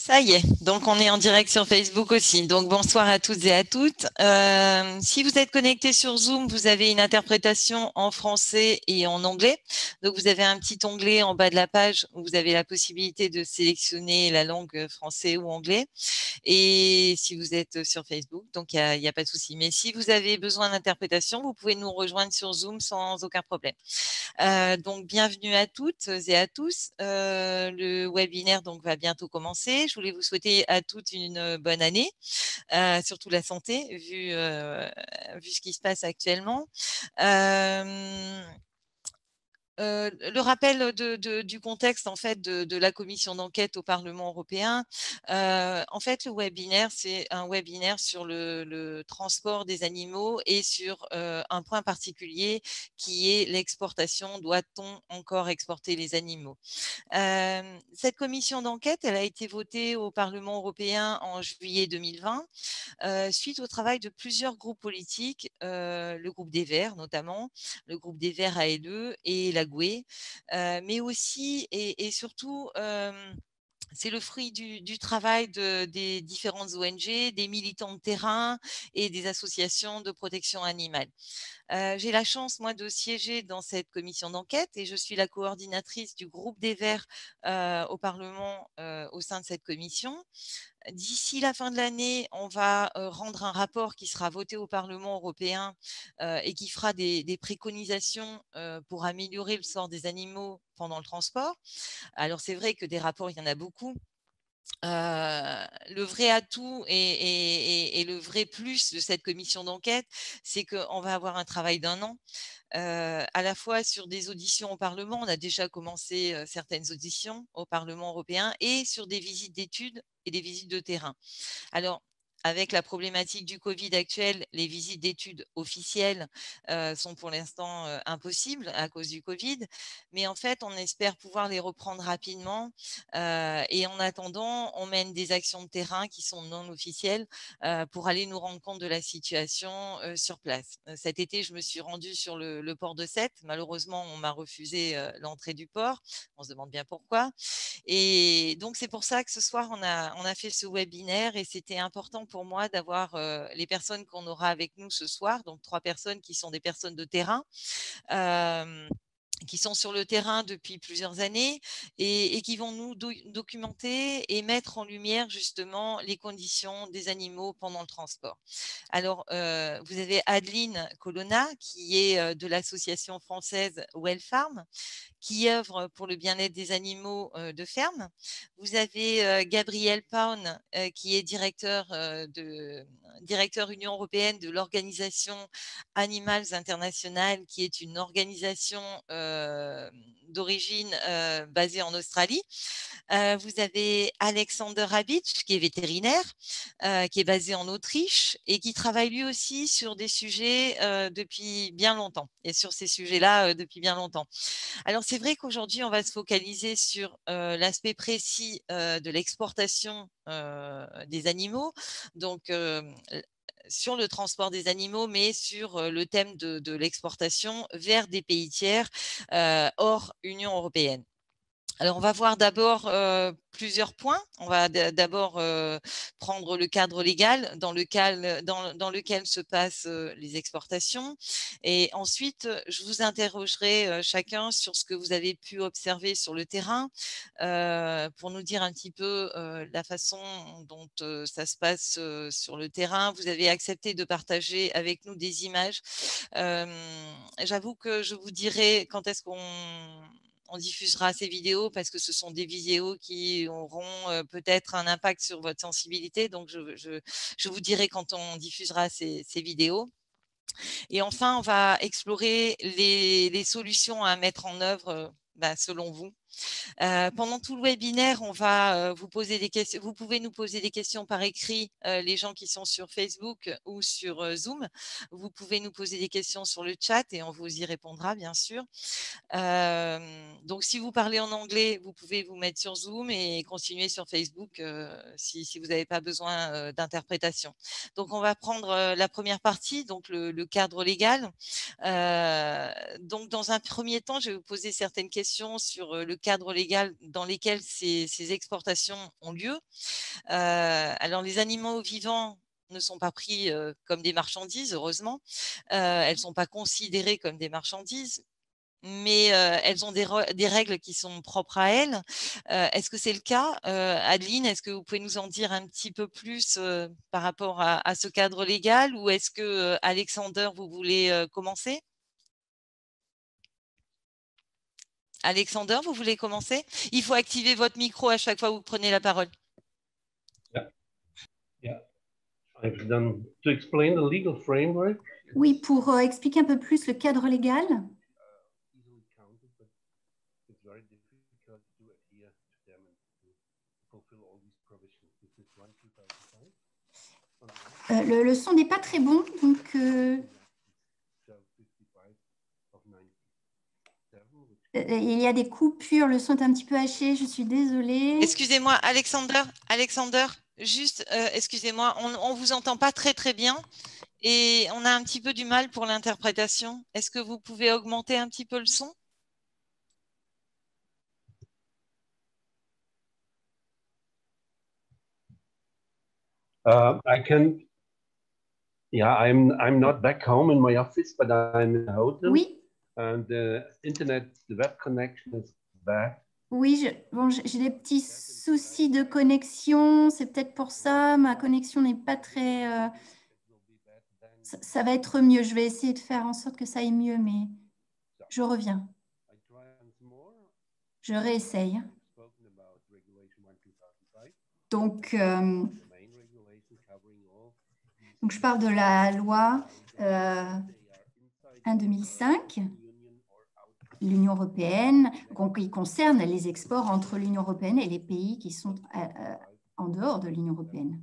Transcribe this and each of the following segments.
Ça y est, donc on est en direct sur Facebook aussi. Donc bonsoir à toutes et à toutes. Si vous êtes connectés sur Zoom, vous avez une interprétation en français et en anglais. Donc vous avez un petit onglet en bas de la page où vous avez la possibilité de sélectionner la langue français ou anglais. Et si vous êtes sur Facebook, donc il y a pas de souci. Mais si vous avez besoin d'interprétation, vous pouvez nous rejoindre sur Zoom sans aucun problème. Donc bienvenue à toutes et à tous. Le webinaire donc va bientôt commencer. Je voulais vous souhaiter à toutes une bonne année, surtout la santé vu ce qui se passe actuellement. Euh, le rappel du contexte en fait de la commission d'enquête au Parlement européen. En fait, le webinaire, c'est un webinaire sur le transport des animaux et sur un point particulier qui est l'exportation. Doit-on encore exporter les animaux? Cette commission d'enquête, elle a été votée au Parlement européen en juillet 2020, suite au travail de plusieurs groupes politiques, le groupe des Verts notamment, le groupe des Verts ALE et la GUE, mais aussi et surtout, c'est le fruit du travail des différentes ONG, des militants de terrain et des associations de protection animale. J'ai la chance, moi, de siéger dans cette commission d'enquête et je suis la coordinatrice du groupe des Verts au Parlement au sein de cette commission. D'ici la fin de l'année, on va rendre un rapport qui sera voté au Parlement européen et qui fera des préconisations pour améliorer le sort des animaux pendant le transport. Alors c'est vrai que des rapports, il y en a beaucoup. Le vrai atout et le vrai plus de cette commission d'enquête, c'est qu'on va avoir un travail d'un an, à la fois sur des auditions au Parlement. On a déjà commencé certaines auditions au Parlement européen et sur des visites d'études et des visites de terrain. Alors, avec la problématique du Covid actuelle, les visites d'études officielles sont pour l'instant impossibles à cause du Covid. Mais en fait, on espère pouvoir les reprendre rapidement. Et en attendant, on mène des actions de terrain qui sont non officielles pour aller nous rendre compte de la situation sur place. Cet été, je me suis rendue sur le port de Sète. Malheureusement, on m'a refusé l'entrée du port. On se demande bien pourquoi. Et donc, c'est pour ça que ce soir, on a fait ce webinaire et c'était important pour moi d'avoir les personnes qu'on aura avec nous ce soir, donc 3 personnes qui sont des personnes de terrain. Qui sont sur le terrain depuis plusieurs années et qui vont nous documenter et mettre en lumière justement les conditions des animaux pendant le transport. Alors, vous avez Adeline Colonna, qui est de l'association française Wellfarm, qui œuvre pour le bien-être des animaux de ferme. Vous avez Gabriel Paun, qui est directeur Union européenne de l'Organisation Animals International, qui est une organisation d'origine basée en Australie. Vous avez Alexander Rabic, qui est vétérinaire, qui est basé en Autriche et qui travaille lui aussi sur des sujets depuis bien longtemps et sur ces sujets-là depuis bien longtemps. Alors c'est vrai qu'aujourd'hui, on va se focaliser sur l'aspect précis de l'exportation des animaux, donc sur le transport des animaux, mais sur le thème de l'exportation vers des pays tiers hors Union européenne. Alors, on va voir d'abord plusieurs points. On va d'abord prendre le cadre légal dans lequel se passent les exportations. Et ensuite, je vous interrogerai chacun sur ce que vous avez pu observer sur le terrain pour nous dire un petit peu la façon dont ça se passe sur le terrain. Vous avez accepté de partager avec nous des images. J'avoue que je vous dirai quand est-ce qu'on diffusera ces vidéos parce que ce sont des vidéos qui auront peut-être un impact sur votre sensibilité. Donc, je vous dirai quand on diffusera ces vidéos. Et enfin, on va explorer les solutions à mettre en œuvre selon vous. Pendant tout le webinaire, on va vous poser des questions. Vous pouvez nous poser des questions par écrit, les gens qui sont sur Facebook ou sur Zoom. Vous pouvez nous poser des questions sur le chat et on vous y répondra, bien sûr. Donc, si vous parlez en anglais, vous pouvez vous mettre sur Zoom et continuer sur Facebook si vous n'avez pas besoin d'interprétation. Donc, on va prendre la première partie, donc le cadre légal. Donc, dans un premier temps, je vais vous poser certaines questions sur le cadre légal dans lesquels ces exportations ont lieu. Alors, les animaux vivants ne sont pas pris comme des marchandises, heureusement. Elles ne sont pas considérées comme des marchandises, mais elles ont des règles qui sont propres à elles. Est-ce que c'est le cas? Adeline, est-ce que vous pouvez nous en dire un petit peu plus par rapport à ce cadre légal, ou est-ce que Alexander, vous voulez commencer? Alexander, vous voulez commencer? Il faut activer votre micro à chaque fois que vous prenez la parole. To explain the legal framework. Oui, pour expliquer un peu plus le cadre légal. Le son n'est pas très bon, donc il y a des coupures, le son est un petit peu haché, je suis désolée. Excusez-moi, Alexander, juste, excusez-moi, on ne vous entend pas très très bien et on a un petit peu du mal pour l'interprétation. Est-ce que vous pouvez augmenter un petit peu le son? I can. Yeah, I'm not back home in my office, but I'm in a hotel. Oui. And the web connection is bad. Oui, j'ai des petits soucis de connexion. C'est peut-être pour ça. Ma connexion n'est pas très. Ça va être mieux. Je vais essayer de faire en sorte que ça aille mieux, mais je reviens. Je réessaye. Donc, je parle de la loi 1/2005, l'Union européenne, qui concerne les exports entre l'Union européenne et les pays qui sont en dehors de l'Union européenne.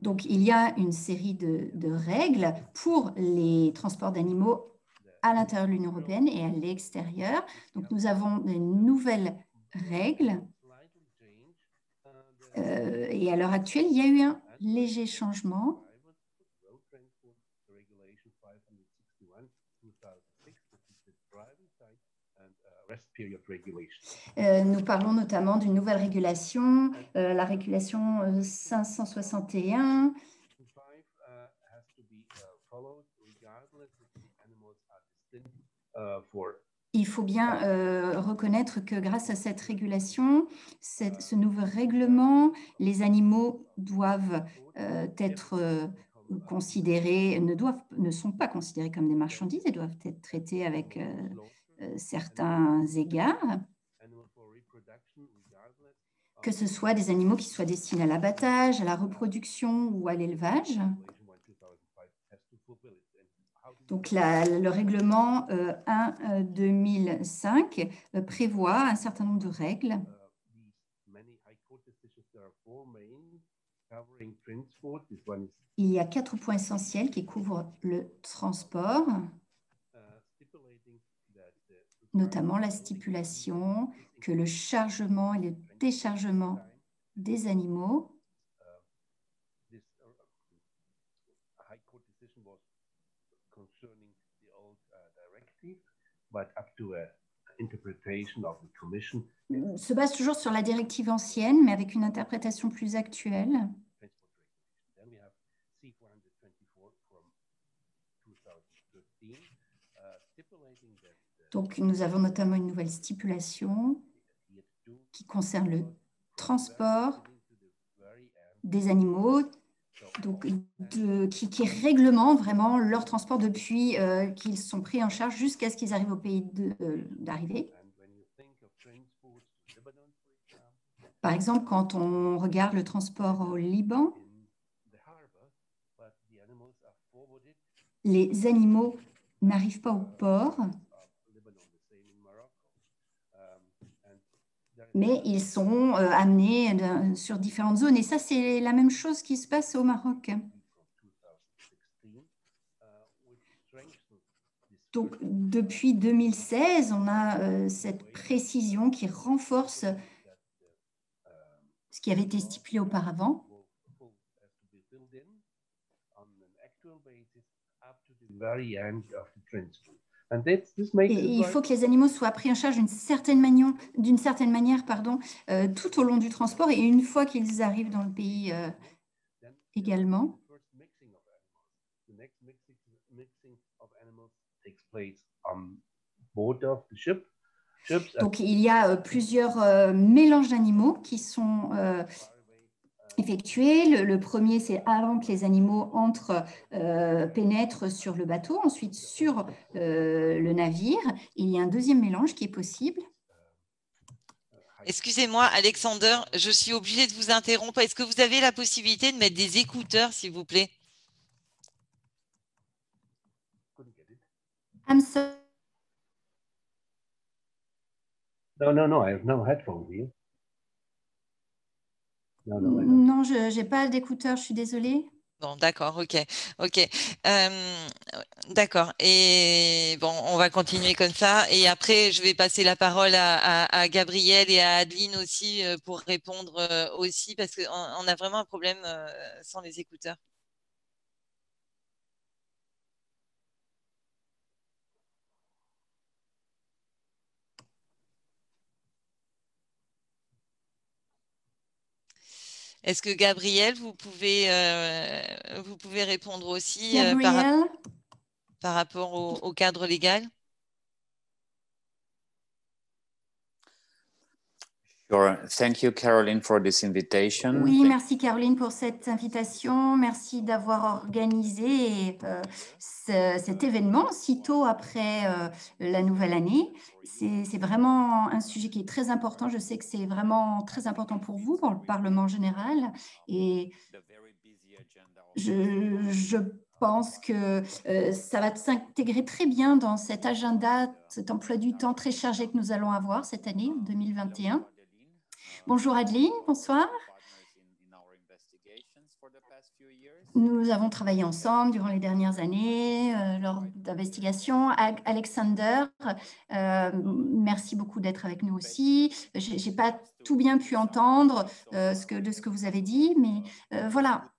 Donc, il y a une série de règles pour les transports d'animaux à l'intérieur de l'Union européenne et à l'extérieur. Donc, nous avons des nouvelles règles. Et à l'heure actuelle, il y a eu un léger changement. Nous parlons notamment d'une nouvelle régulation, la régulation 561. Il faut bien reconnaître que grâce à cette régulation, ce nouveau règlement, les animaux doivent être considérés, ne sont pas considérés comme des marchandises et doivent être traités avec certains égards, que ce soit des animaux qui soient destinés à l'abattage, à la reproduction ou à l'élevage. Donc, le règlement 1/2005 prévoit un certain nombre de règles. Il y a 4 points essentiels qui couvrent le transport, notamment la stipulation que le chargement et le déchargement des animaux se base toujours sur la directive ancienne, mais avec une interprétation plus actuelle. Donc, nous avons notamment une nouvelle stipulation qui concerne le transport des animaux, donc qui réglemente vraiment leur transport depuis qu'ils sont pris en charge jusqu'à ce qu'ils arrivent au pays d'arrivée. Par exemple, quand on regarde le transport au Liban, les animaux n'arrivent pas au port, mais ils sont amenés sur différentes zones. Et ça, c'est la même chose qui se passe au Maroc. Donc, depuis 2016, on a cette précision qui renforce ce qui avait été stipulé auparavant. Et il faut que les animaux soient pris en charge d'une certaine manière, tout au long du transport et une fois qu'ils arrivent dans le pays également. Donc, il y a plusieurs mélanges d'animaux qui sont effectués. Le premier, c'est avant que les animaux pénètrent sur le bateau, ensuite sur le navire. Il y a un deuxième mélange qui est possible. Excusez-moi, Alexander, je suis obligée de vous interrompre. Est-ce que vous avez la possibilité de mettre des écouteurs, s'il vous plaît? I'm sorry. No, I have no headphones here. Non, je n'ai pas d'écouteurs, je suis désolée. Bon, d'accord, ok. D'accord. Et bon, on va continuer comme ça. Et après, je vais passer la parole à Gabriel et à Adeline aussi pour répondre aussi, parce qu'on a vraiment un problème sans les écouteurs. Est-ce que Gabriel, vous pouvez répondre aussi par rapport au cadre légal? Sure. Thank you, Caroline, for this invitation. Oui, merci Caroline pour cette invitation. Merci d'avoir organisé cet événement si tôt après la nouvelle année. C'est vraiment un sujet qui est très important. Je sais que c'est vraiment très important pour vous, pour le Parlement général. Et je pense que ça va s'intégrer très bien dans cet agenda, cet emploi du temps très chargé que nous allons avoir cette année, en 2021. Bonjour Adeline, bonsoir. Nous avons travaillé ensemble durant les dernières années lors d'investigations. Alexander, merci beaucoup d'être avec nous aussi. Je n'ai pas tout bien pu entendre de ce que vous avez dit, mais voilà.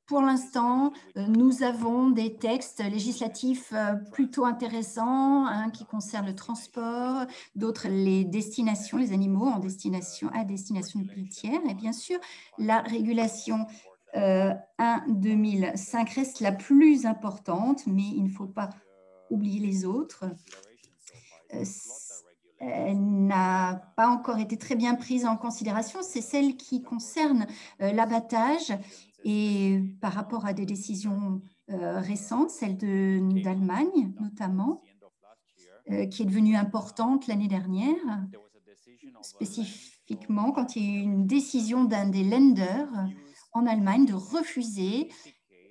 Pour l'instant, nous avons des textes législatifs plutôt intéressants qui concernent le transport, d'autres les destinations, les animaux à destination de pays tiers. Et bien sûr, la régulation 1/2005 reste la plus importante, mais il ne faut pas oublier les autres. Elle n'a pas encore été très bien prise en considération. C'est celle qui concerne l'abattage. Et par rapport à des décisions récentes, celle d'Allemagne notamment, qui est devenue importante l'année dernière, spécifiquement quand il y a eu une décision d'un des lenders en Allemagne de refuser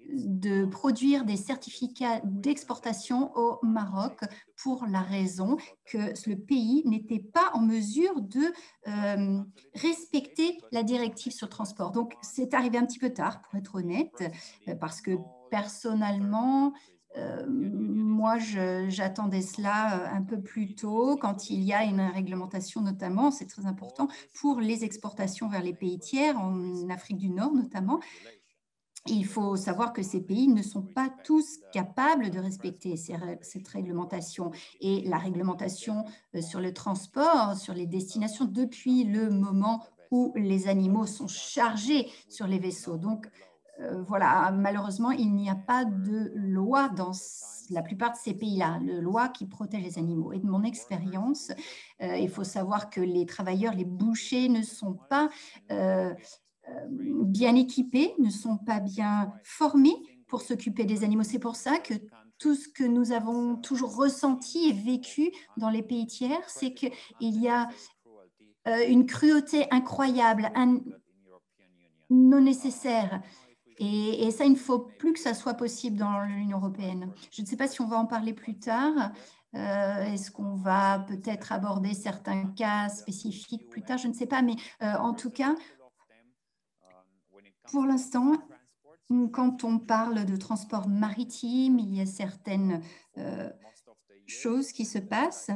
de produire des certificats d'exportation au Maroc pour la raison que le pays n'était pas en mesure de respecter la directive sur le transport. Donc, c'est arrivé un petit peu tard, pour être honnête, parce que personnellement, moi, j'attendais cela un peu plus tôt, quand il y a une réglementation notamment, c'est très important, pour les exportations vers les pays tiers, en Afrique du Nord notamment. Il faut savoir que ces pays ne sont pas tous capables de respecter cette réglementation. Et la réglementation sur le transport, sur les destinations, depuis le moment où les animaux sont chargés sur les vaisseaux. Donc, voilà, malheureusement, il n'y a pas de loi dans la plupart de ces pays-là, de loi qui protège les animaux. Et de mon expérience, il faut savoir que les travailleurs, les bouchers ne sont pas bien équipés, ne sont pas bien formés pour s'occuper des animaux. C'est pour ça que tout ce que nous avons toujours ressenti et vécu dans les pays tiers, c'est qu'il y a une cruauté incroyable, non nécessaire. Et ça, il ne faut plus que ça soit possible dans l'Union européenne. Je ne sais pas si on va en parler plus tard. Est-ce qu'on va peut-être aborder certains cas spécifiques plus tard? Je ne sais pas, mais en tout cas, pour l'instant, Quand on parle de transport maritime, il y a certaines choses qui se passent.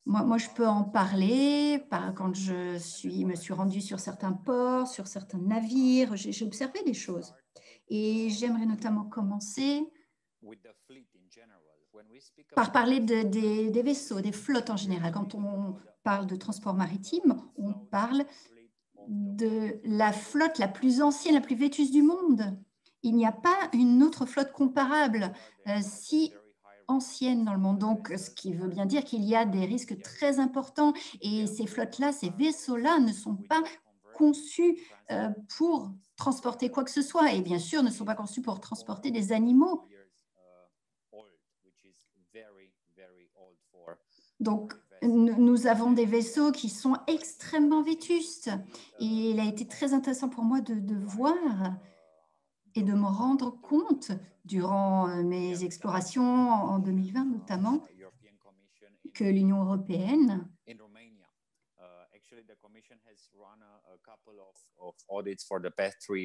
Moi, je peux en parler quand me suis rendue sur certains ports, sur certains navires. J'ai observé des choses. Et j'aimerais notamment commencer par parler des vaisseaux, des flottes en général. Quand on parle de transport maritime, on parle de la flotte la plus ancienne, la plus vétuste du monde. Il n'y a pas une autre flotte comparable si ancienne dans le monde. Donc, ce qui veut bien dire qu'il y a des risques très importants. Et ces flottes-là, ces vaisseaux-là ne sont pas conçus pour transporter quoi que ce soit. Et bien sûr, ne sont pas conçus pour transporter des animaux. Donc, nous avons des vaisseaux qui sont extrêmement vétustes. Et il a été très intéressant pour moi de voir et de me rendre compte durant mes explorations en 2020 notamment que l'Union européenne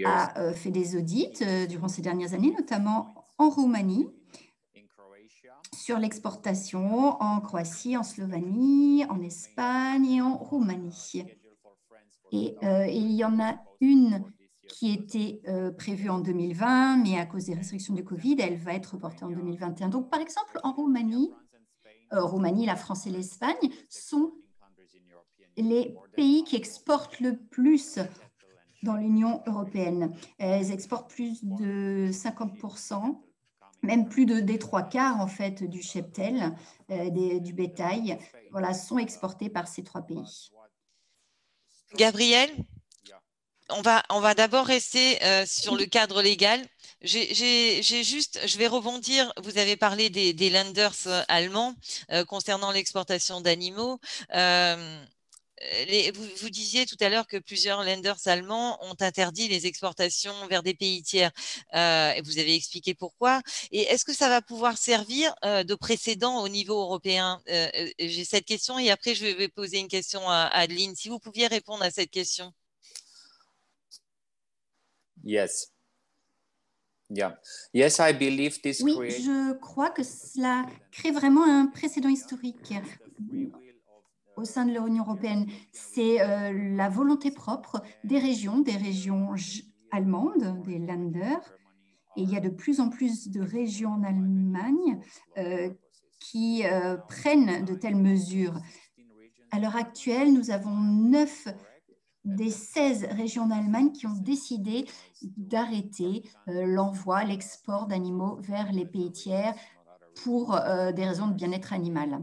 a fait des audits durant ces dernières années, notamment en Roumanie, sur l'exportation en Croatie, en Slovénie, en Espagne et en Roumanie. Et il y en a une qui était prévue en 2020, mais à cause des restrictions du Covid, elle va être reportée en 2021. Donc, par exemple, en Roumanie, la France et l'Espagne sont les pays qui exportent le plus dans l'Union européenne. Elles exportent plus de 50%, même plus des 3/4 en fait du cheptel, du bétail, voilà, sont exportés par ces 3 pays. Gabriel, on va d'abord rester sur le cadre légal. Je vais rebondir. Vous avez parlé des lenders allemands concernant l'exportation d'animaux. Vous disiez tout à l'heure que plusieurs lenders allemands ont interdit les exportations vers des pays tiers. Et vous avez expliqué pourquoi. Et est-ce que ça va pouvoir servir de précédent au niveau européen? J'ai cette question et après, je vais poser une question à Adeline. Si vous pouviez répondre à cette question. Yes. Yeah. Yes, I believe this Oui, je crois que cela crée vraiment un précédent historique au sein de l'Union européenne. C'est la volonté propre des régions allemandes, des Länder. Et il y a de plus en plus de régions en Allemagne qui prennent de telles mesures. À l'heure actuelle, nous avons 9 des 16 régions d'Allemagne qui ont décidé d'arrêter l'envoi, l'export d'animaux vers les pays tiers pour des raisons de bien-être animal.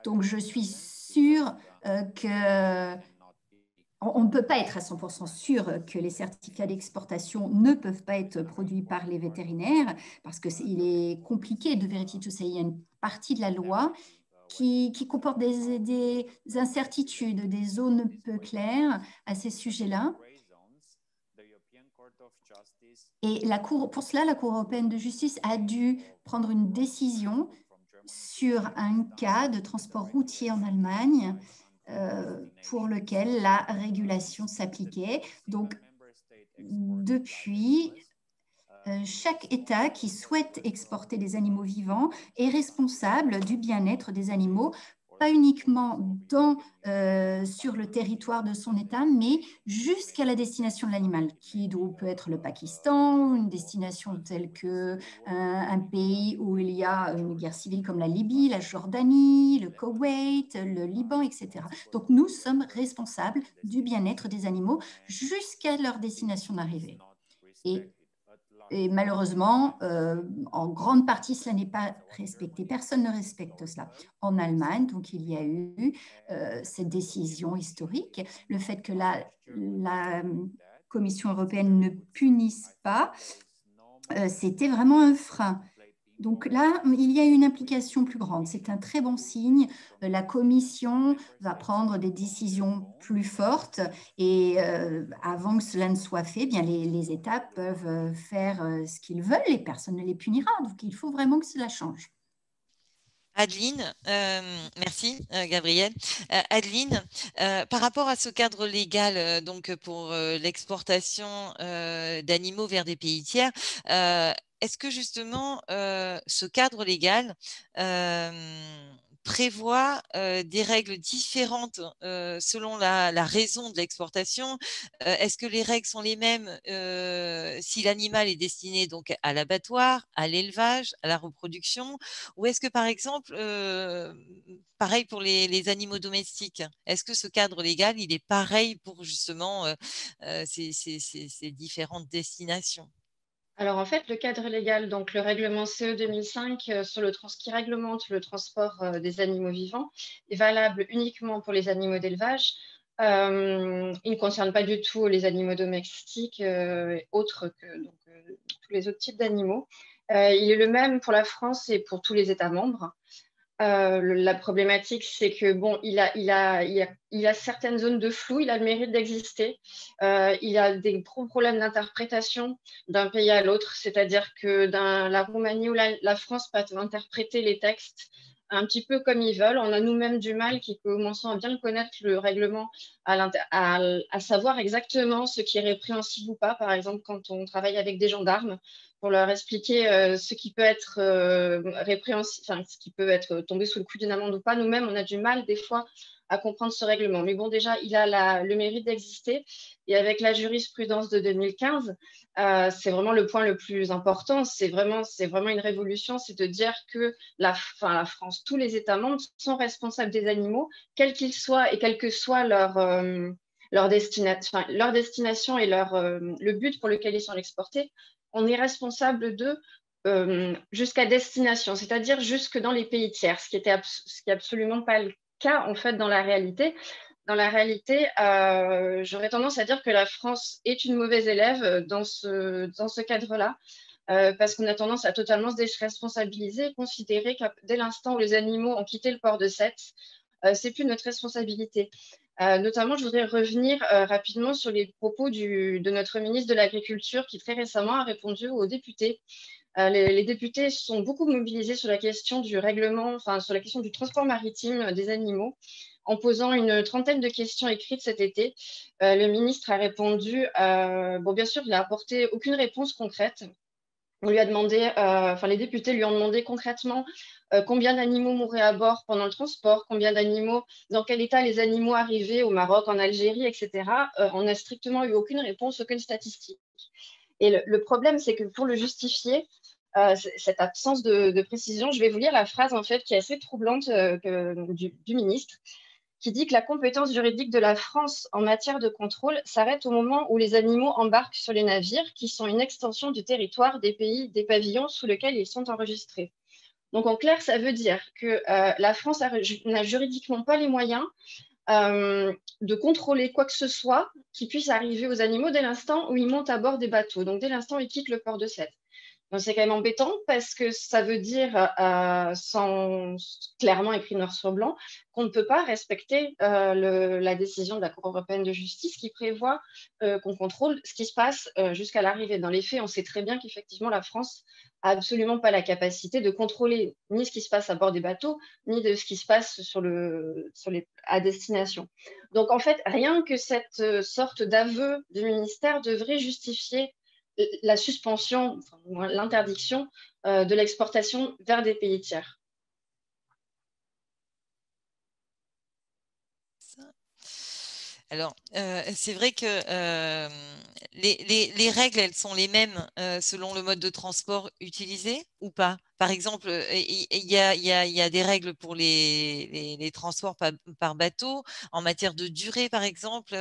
Donc, je suis sûre qu'on ne peut pas être à 100% sûr que les certificats d'exportation ne peuvent pas être produits par les vétérinaires parce qu'il est compliqué de vérifier tout ça. Il y a une partie de la loi qui comporte des incertitudes, des zones peu claires à ces sujets-là. Et pour cela, la Cour européenne de justice a dû prendre une décision sur un cas de transport routier en Allemagne pour lequel la régulation s'appliquait. Donc, depuis, chaque État qui souhaite exporter des animaux vivants est responsable du bien-être des animaux, pas uniquement sur le territoire de son État, mais jusqu'à la destination de l'animal, qui peut être le Pakistan, une destination telle qu'un pays où il y a une guerre civile comme la Libye, la Jordanie, le Koweït, le Liban, etc. Donc, nous sommes responsables du bien-être des animaux jusqu'à leur destination d'arrivée. Et malheureusement, en grande partie, cela n'est pas respecté. Personne ne respecte cela. En Allemagne, donc, il y a eu cette décision historique. Le fait que la Commission européenne ne punisse pas, c'était vraiment un frein. Donc là, il y a une implication plus grande. C'est un très bon signe. La Commission va prendre des décisions plus fortes et avant que cela ne soit fait, bien, les États peuvent faire ce qu'ils veulent et personne ne les punira. Donc, il faut vraiment que cela change. Adeline, merci Gabrielle. Adeline, par rapport à ce cadre légal donc pour l'exportation d'animaux vers des pays tiers, est-ce que justement ce cadre légal prévoit des règles différentes selon la raison de l'exportation? Est-ce que les règles sont les mêmes si l'animal est destiné donc à l'abattoir, à l'élevage, à la reproduction, ou est-ce que par exemple, pareil pour les animaux domestiques, est-ce que ce cadre légal il est pareil pour justement ces différentes destinations? Alors en fait, le cadre légal, donc le règlement CE 2005 qui réglemente le transport des animaux vivants, est valable uniquement pour les animaux d'élevage. Il ne concerne pas du tout les animaux domestiques autres que tous les autres types d'animaux. Il est le même pour la France et pour tous les États membres. La problématique, c'est que bon, il a certaines zones de flou, il a le mérite d'exister. Il a des gros problèmes d'interprétation d'un pays à l'autre, c'est-à-dire que dans la Roumanie ou la France peuvent interpréter les textes un petit peu comme ils veulent. On a nous-mêmes du mal, qui commençons à bien connaître le règlement, à savoir exactement ce qui est répréhensible ou pas. Par exemple, quand on travaille avec des gendarmes, pour leur expliquer ce qui peut être répréhensible, enfin, ce qui peut être tombé sous le coup d'une amende ou pas. Nous-mêmes, on a du mal des fois à comprendre ce règlement. Mais bon, déjà, il a le mérite d'exister. Et avec la jurisprudence de 2015, c'est vraiment le point le plus important. C'est vraiment une révolution, c'est de dire que la France, tous les États membres sont responsables des animaux, quels qu'ils soient et quelle que soit leur destination et le but pour lequel ils sont exportés. On est responsable d'eux jusqu'à destination, c'est-à-dire jusque dans les pays tiers, ce qui n'est absolument pas le cas en fait dans la réalité. Dans la réalité, j'aurais tendance à dire que la France est une mauvaise élève dans ce cadre-là, parce qu'on a tendance à totalement se déresponsabiliser et considérer que dès l'instant où les animaux ont quitté le port de Sète, c'est plus notre responsabilité. Notamment, je voudrais revenir rapidement sur les propos de notre ministre de l'Agriculture qui très récemment a répondu aux députés. Les députés sont beaucoup mobilisés sur la question du règlement, enfin sur la question du transport maritime des animaux, en posant une trentaine de questions écrites cet été. Le ministre a répondu, bon bien sûr, il n'a apporté aucune réponse concrète. On lui a demandé, les députés lui ont demandé concrètement combien d'animaux mouraient à bord pendant le transport, combien d'animaux, dans quel état les animaux arrivaient au Maroc, en Algérie, etc. On n'a strictement eu aucune réponse, aucune statistique. Et le problème, c'est que pour le justifier, cette absence de précision, je vais vous lire la phrase en fait qui est assez troublante du ministre, qui dit que la compétence juridique de la France en matière de contrôle s'arrête au moment où les animaux embarquent sur les navires, qui sont une extension du territoire des pays, des pavillons sous lesquels ils sont enregistrés. Donc, en clair, ça veut dire que la France n'a juridiquement pas les moyens de contrôler quoi que ce soit qui puisse arriver aux animaux dès l'instant où ils montent à bord des bateaux, donc dès l'instant où ils quittent le port de Sète. Donc, c'est quand même embêtant parce que ça veut dire, sans clairement écrit noir sur blanc, qu'on ne peut pas respecter la décision de la Cour européenne de justice qui prévoit qu'on contrôle ce qui se passe jusqu'à l'arrivée. Dans les faits, on sait très bien qu'effectivement, la France n'a absolument pas la capacité de contrôler ni ce qui se passe à bord des bateaux, ni de ce qui se passe à destination. Donc, en fait, rien que cette sorte d'aveu du ministère devrait justifier la suspension, l'interdiction de l'exportation vers des pays tiers. Alors, c'est vrai que les règles, elles sont les mêmes selon le mode de transport utilisé ou pas? Par exemple, il y a des règles pour les transports par bateau, en matière de durée, par exemple.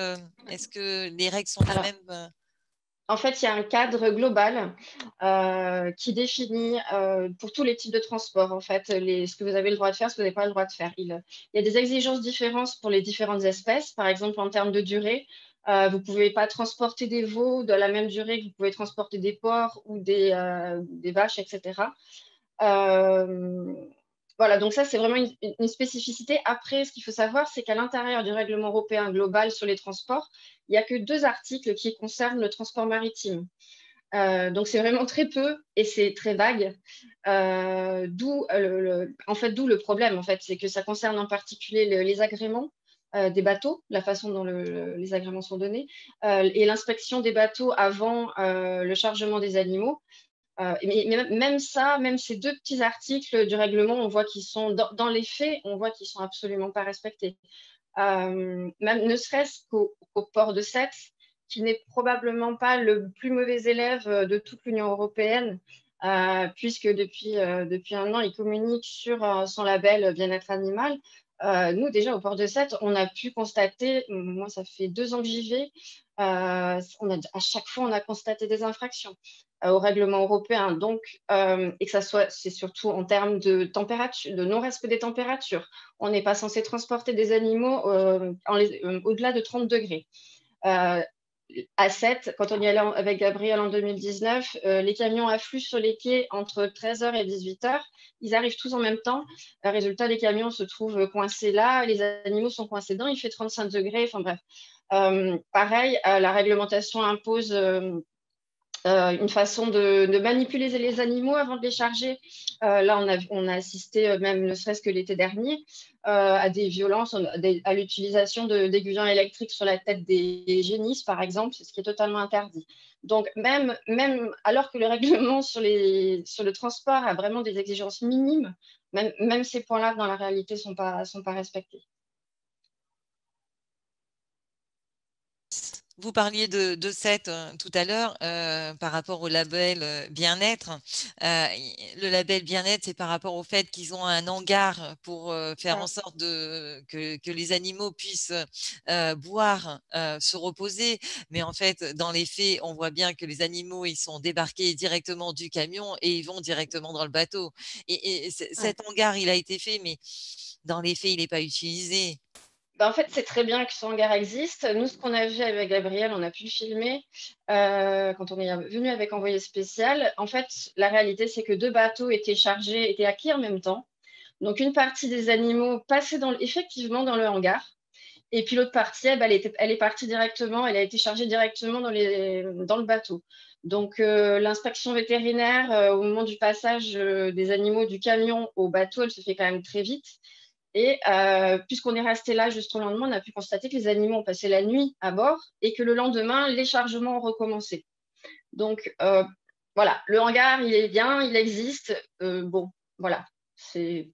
Est-ce que les règles sont les mêmes? En fait, il y a un cadre global qui définit pour tous les types de transport, en fait, ce que vous avez le droit de faire, ce que vous n'avez pas le droit de faire. Il y a des exigences différentes pour les différentes espèces. Par exemple, en termes de durée, vous ne pouvez pas transporter des veaux de la même durée que vous pouvez transporter des porcs ou des vaches, etc. Voilà, donc ça, c'est vraiment une spécificité. Après, ce qu'il faut savoir, c'est qu'à l'intérieur du règlement européen global sur les transports, il n'y a que 2 articles qui concernent le transport maritime. Donc, c'est vraiment très peu et c'est très vague. D'où le problème, en fait, c'est que ça concerne en particulier les agréments des bateaux, la façon dont les agréments sont donnés, et l'inspection des bateaux avant le chargement des animaux. Mais même ça, même ces 2 petits articles du règlement, on voit qu'ils sont, dans les faits, on voit qu'ils sont absolument pas respectés. Même ne serait-ce qu'au port de Sète, qui n'est probablement pas le plus mauvais élève de toute l'Union européenne, puisque depuis 1 an, il communique sur son label bien-être animal. Nous, déjà, au port de Sète, on a pu constater, moi, ça fait 2 ans que j'y vais, à chaque fois, on a constaté des infractions au règlement européen. Donc, et que ça soit, c'est surtout en termes de température, de non-respect des températures. On n'est pas censé transporter des animaux au-delà de 30 degrés. À 7, quand on y allait avec Gabriel en 2019, les camions affluent sur les quais entre 13h et 18h. Ils arrivent tous en même temps. Résultat, les camions se trouvent coincés là, les animaux sont coincés dedans, il fait 35 degrés. Enfin bref. Pareil, la réglementation impose une façon de manipuler les animaux avant de les charger. Là, on a assisté, même ne serait-ce que l'été dernier, à des violences, à l'utilisation d'aiguillons électriques sur la tête des génisses, par exemple, ce qui est totalement interdit. Donc, même alors que le règlement sur le transport a vraiment des exigences minimes, même ces points-là, dans la réalité, ne sont pas respectés. Vous parliez de Sète tout à l'heure par rapport au label bien-être. Le label bien-être, c'est par rapport au fait qu'ils ont un hangar pour faire en sorte que les animaux puissent boire, se reposer. Mais en fait, dans les faits, on voit bien que les animaux, ils sont débarqués directement du camion et ils vont directement dans le bateau. Et cet hangar, il a été fait, mais dans les faits, il n'est pas utilisé. En fait, c'est très bien que ce hangar existe. Nous, ce qu'on a vu avec Gabriel, on a pu le filmer quand on est venu avec envoyé spécial. En fait, la réalité, c'est que 2 bateaux étaient chargés, étaient acquis en même temps. Donc, une partie des animaux passait effectivement dans le hangar. Et puis l'autre partie, elle est partie directement, elle a été chargée directement dans le bateau. Donc, l'inspection vétérinaire, au moment du passage des animaux du camion au bateau, elle se fait quand même très vite. Et puisqu'on est resté là juste au lendemain, on a pu constater que les animaux ont passé la nuit à bord et que le lendemain, les chargements ont recommencé. Donc, voilà, le hangar, il est bien, il existe. Bon, voilà, c'est…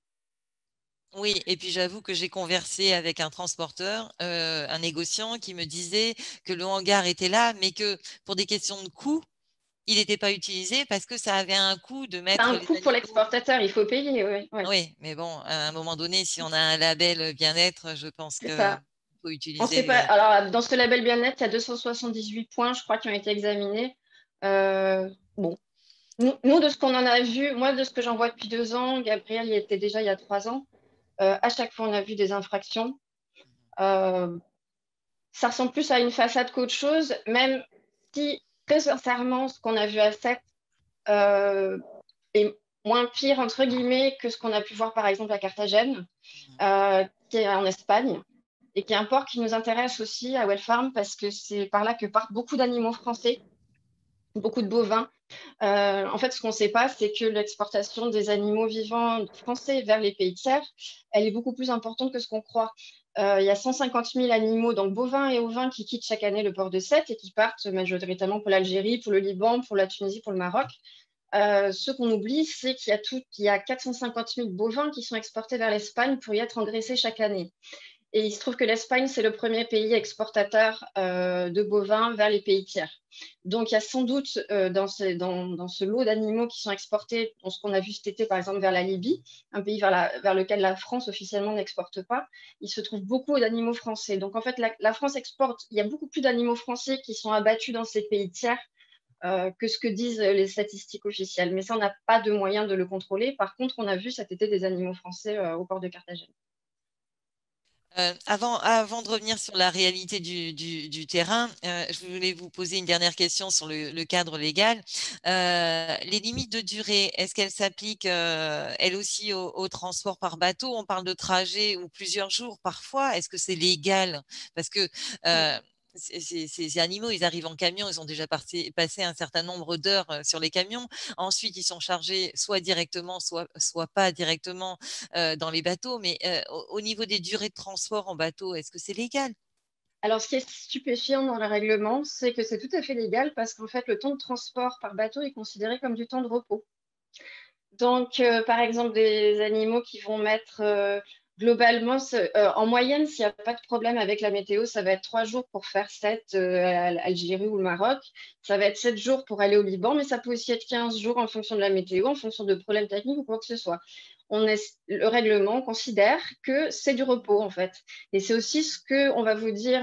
Oui, et puis j'avoue que j'ai conversé avec un transporteur, un négociant qui me disait que le hangar était là, mais que pour des questions de coût, il n'était pas utilisé parce que ça avait un coût de C'est mettre un les coût pour animaux. l'exportateur, il faut payer, oui. Ouais. Oui, mais bon, à un moment donné, si on a un label bien-être, je pense C'est qu'il ça. faut On utiliser sait pas. Alors, dans ce label bien-être, il y a 278 points, je crois, qui ont été examinés. Bon, nous, de ce qu'on en a vu, moi, de ce que j'en vois depuis 2 ans, Gabriel y était déjà il y a 3 ans. À chaque fois, on a vu des infractions. Ça ressemble plus à une façade qu'autre chose, même si, très sincèrement, ce qu'on a vu à Sète est moins pire, entre guillemets, que ce qu'on a pu voir, par exemple, à Carthagène, qui est en Espagne, et qui est un port qui nous intéresse aussi à Wellfarm, parce que c'est par là que partent beaucoup d'animaux français, beaucoup de bovins. En fait, ce qu'on ne sait pas, c'est que l'exportation des animaux vivants français vers les pays tiers, elle est beaucoup plus importante que ce qu'on croit. Il y a 150 000 animaux, donc bovins et ovins, qui quittent chaque année le port de Sète et qui partent majoritairement pour l'Algérie, pour le Liban, pour la Tunisie, pour le Maroc. Ce qu'on oublie, c'est qu'il y a 450 000 bovins qui sont exportés vers l'Espagne pour y être engraissés chaque année. Et il se trouve que l'Espagne, c'est le premier pays exportateur de bovins vers les pays tiers. Donc, il y a sans doute dans ce lot d'animaux qui sont exportés, dans ce qu'on a vu cet été, par exemple, vers la Libye, un pays vers lequel la France officiellement n'exporte pas, il se trouve beaucoup d'animaux français. Donc, en fait, la France exporte, il y a beaucoup plus d'animaux français qui sont abattus dans ces pays tiers que ce que disent les statistiques officielles. Mais ça, on n'a pas de moyen de le contrôler. Par contre, on a vu cet été des animaux français au port de Carthagène. Avant de revenir sur la réalité du terrain, je voulais vous poser une dernière question sur le cadre légal. Les limites de durée, est-ce qu'elles s'appliquent elles aussi au transport par bateau? On parle de trajet ou plusieurs jours parfois. Est-ce que c'est légal? Parce que ces animaux, ils arrivent en camion, ils ont déjà passé un certain nombre d'heures sur les camions. Ensuite, ils sont chargés soit directement, soit pas directement dans les bateaux. Mais au niveau des durées de transport en bateau, est-ce que c'est légal? Alors, ce qui est stupéfiant dans le règlement, c'est que c'est tout à fait légal parce qu'en fait, le temps de transport par bateau est considéré comme du temps de repos. Donc, par exemple, des animaux qui vont mettre globalement, en moyenne, s'il n'y a pas de problème avec la météo, ça va être 3 jours pour faire 7 à l'Algérie ou le Maroc. Ça va être 7 jours pour aller au Liban, mais ça peut aussi être 15 jours en fonction de la météo, en fonction de problèmes techniques ou quoi que ce soit. Le règlement considère que c'est du repos, en fait. Et c'est aussi ce qu'on va vous dire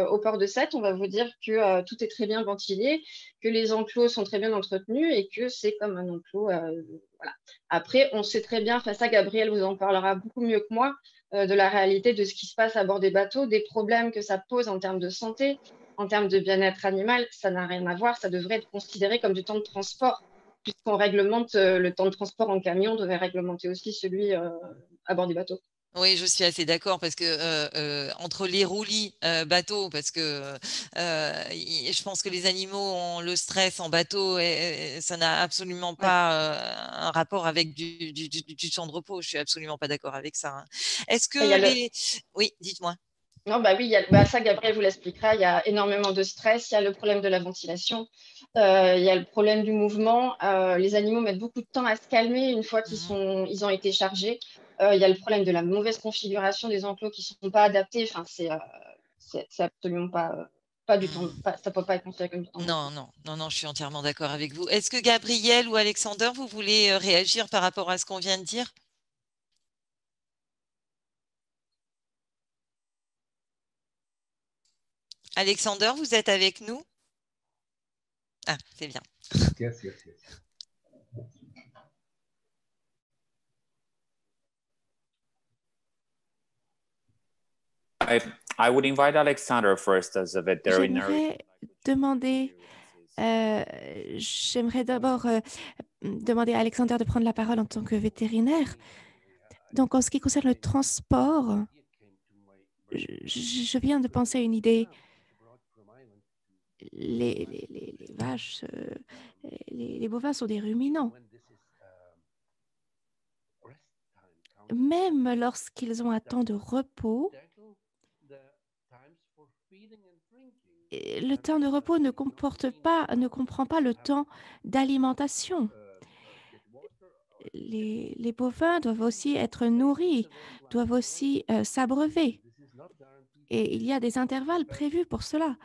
au port de Sète. On va vous dire que tout est très bien ventilé, que les enclos sont très bien entretenus et que c'est comme un enclos. Voilà. Après, on sait très bien, enfin ça, Gabriel vous en parlera beaucoup mieux que moi, de la réalité de ce qui se passe à bord des bateaux, des problèmes que ça pose en termes de santé, en termes de bien-être animal. Ça n'a rien à voir, ça devrait être considéré comme du temps de transport, puisqu'on réglemente le temps de transport en camion, on devrait réglementer aussi celui à bord des bateaux. Oui, je suis assez d'accord parce que entre les roulis bateaux, parce que je pense que les animaux ont le stress en bateau et ça n'a absolument Ouais. pas un rapport avec du temps de repos. Je suis absolument pas d'accord avec ça, hein. Est-ce Il y a que le... les... Oui, dites-moi. Non, bah oui, ça, Gabriel vous l'expliquera. Il y a énormément de stress. Il y a le problème de la ventilation. Il y a le problème du mouvement. Les animaux mettent beaucoup de temps à se calmer une fois ils ont été chargés. Il y a le problème de la mauvaise configuration des enclos qui ne sont pas adaptés. Enfin, c'est absolument pas du temps. Ça ne peut pas être considéré comme du temps de repos. Non, non, non, non, je suis entièrement d'accord avec vous. Est-ce que Gabriel ou Alexander, vous voulez réagir par rapport à ce qu'on vient de dire? Alexander, vous êtes avec nous? Ah, c'est bien. Yes, yes, yes. I would invite Alexander first as a veterinarian. J'aimerais d'abord demander à Alexander de prendre la parole en tant que vétérinaire. Donc, en ce qui concerne le transport, je viens de penser à une idée. Les vaches, les bovins sont des ruminants. Même lorsqu'ils ont un temps de repos, le temps de repos ne comprend pas le temps d'alimentation. Les bovins doivent aussi être nourris, doivent aussi s'abreuver. Et il y a des intervalles prévus pour cela.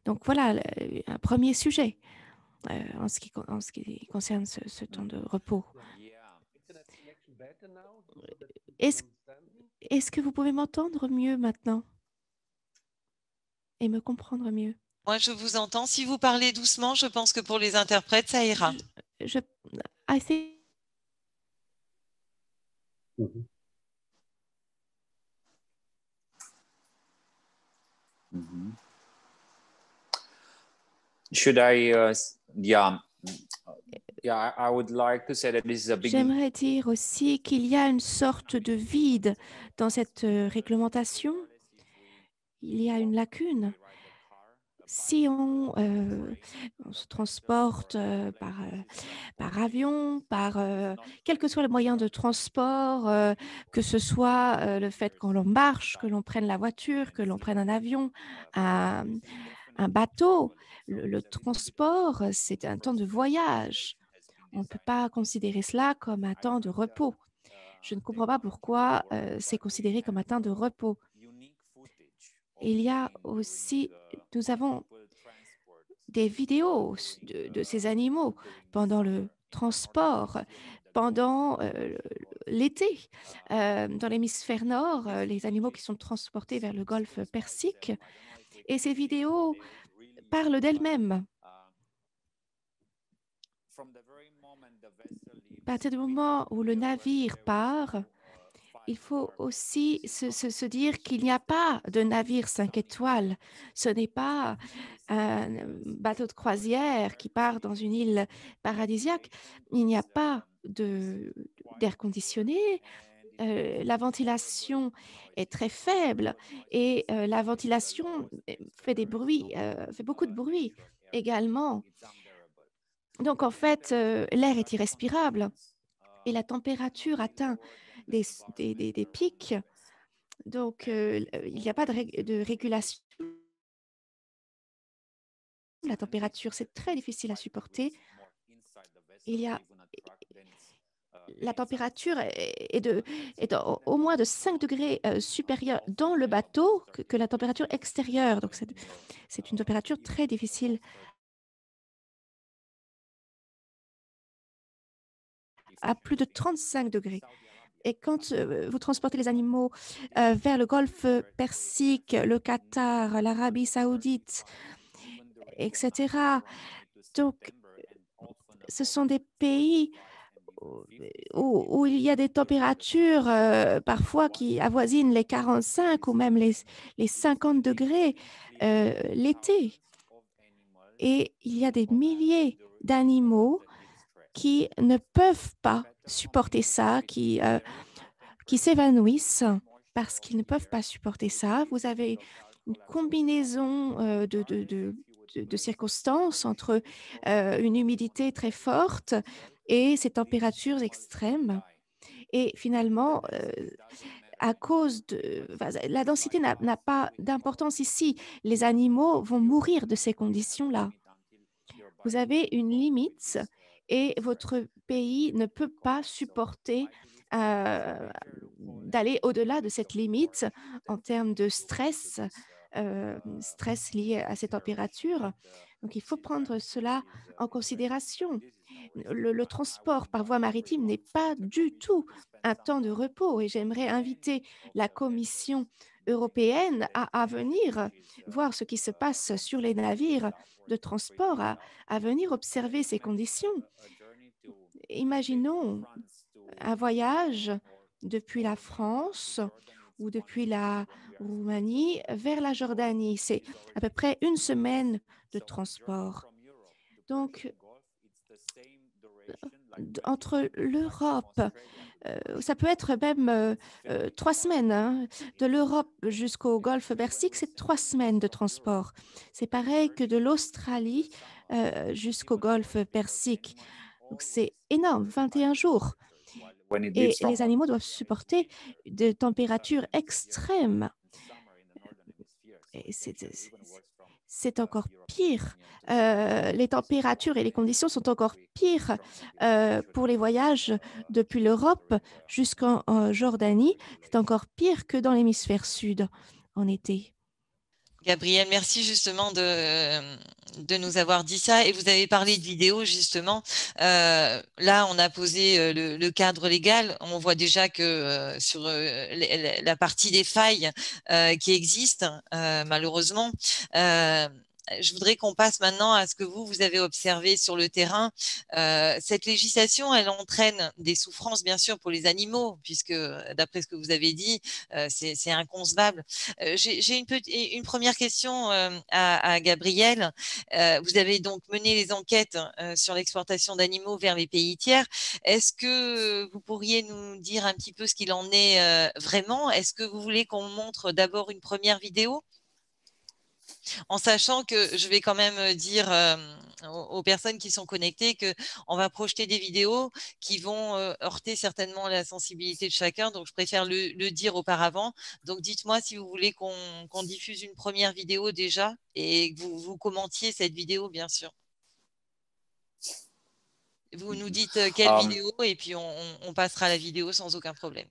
Donc voilà un premier sujet en ce qui concerne ce temps de repos. Est-ce que vous pouvez m'entendre mieux maintenant et me comprendre mieux? Moi, je vous entends. Si vous parlez doucement, je pense que pour les interprètes, ça ira. I think... Should I, I would like to say that this is a big... J'aimerais dire aussi qu'il y a une sorte de vide dans cette réglementation. Il y a une lacune. Si on se transporte par avion, quel que soit le moyen de transport, que ce soit le fait qu'on marche, que l'on prenne la voiture, que l'on prenne un avion, un bateau, le transport, c'est un temps de voyage. On ne peut pas considérer cela comme un temps de repos. Je ne comprends pas pourquoi c'est considéré comme un temps de repos. Il y a aussi, nous avons des vidéos de ces animaux pendant le transport, pendant l'été. Dans l'hémisphère nord, les animaux qui sont transportés vers le golfe Persique. Et ces vidéos parlent d'elles-mêmes. À partir du moment où le navire part, il faut aussi se dire qu'il n'y a pas de navire 5 étoiles. Ce n'est pas un bateau de croisière qui part dans une île paradisiaque. Il n'y a pas d'air conditionné. la ventilation est très faible et la ventilation fait des bruits, fait beaucoup de bruit également. Donc en fait, l'air est irrespirable et la température atteint des pics. Donc il n'y a pas de régulation de la température. C'est très difficile à supporter. Il y a la température est au moins de 5 degrés supérieure dans le bateau que la température extérieure. Donc, c'est une température très difficile à plus de 35 degrés. Et quand vous transportez les animaux vers le golfe Persique, le Qatar, l'Arabie saoudite, etc., donc ce sont des pays où il y a des températures parfois qui avoisinent les 45 ou même les 50 degrés l'été. Et il y a des milliers d'animaux qui ne peuvent pas supporter ça, qui s'évanouissent parce qu'ils ne peuvent pas supporter ça. Vous avez une combinaison de circonstances entre une humidité très forte et ces températures extrêmes. Et finalement, à cause de la densité n'a pas d'importance ici. Les animaux vont mourir de ces conditions-là. Vous avez une limite et votre pays ne peut pas supporter d'aller au-delà de cette limite en termes de stress, stress lié à ces températures. Donc, il faut prendre cela en considération. Le transport par voie maritime n'est pas du tout un temps de repos et j'aimerais inviter la Commission européenne à venir voir ce qui se passe sur les navires de transport, à venir observer ces conditions. Imaginons un voyage depuis la France ou depuis la Roumanie vers la Jordanie. C'est à peu près une semaine de transport. Donc, entre l'Europe, ça peut être même 3 semaines. Hein. De l'Europe jusqu'au golfe Persique, c'est 3 semaines de transport. C'est pareil que de l'Australie jusqu'au golfe Persique. Donc, c'est énorme, 21 jours. Et les animaux doivent supporter des températures extrêmes. Et c'est encore pire. Les températures et les conditions sont encore pires pour les voyages depuis l'Europe jusqu'en Jordanie. C'est encore pire que dans l'hémisphère sud en été. Gabriel, merci justement de nous avoir dit ça. Et vous avez parlé de vidéos, justement. Là, on a posé le cadre légal. On voit déjà que sur la partie des failles qui existent, malheureusement, je voudrais qu'on passe maintenant à ce que vous avez observé sur le terrain. Cette législation, elle entraîne des souffrances, bien sûr, pour les animaux, puisque, d'après ce que vous avez dit, c'est inconcevable. J'ai une première question à Gabriel. Vous avez donc mené les enquêtes sur l'exportation d'animaux vers les pays tiers. Est-ce que vous pourriez nous dire un petit peu ce qu'il en est vraiment? Est-ce que vous voulez qu'on montre d'abord une première vidéo? En sachant que je vais quand même dire aux personnes qui sont connectées qu'on va projeter des vidéos qui vont heurter certainement la sensibilité de chacun. Donc, je préfère le dire auparavant. Donc, dites-moi si vous voulez qu'on diffuse une première vidéo déjà et que vous commentiez cette vidéo, bien sûr. Vous nous dites quelle vidéo et puis on passera à la vidéo sans aucun problème.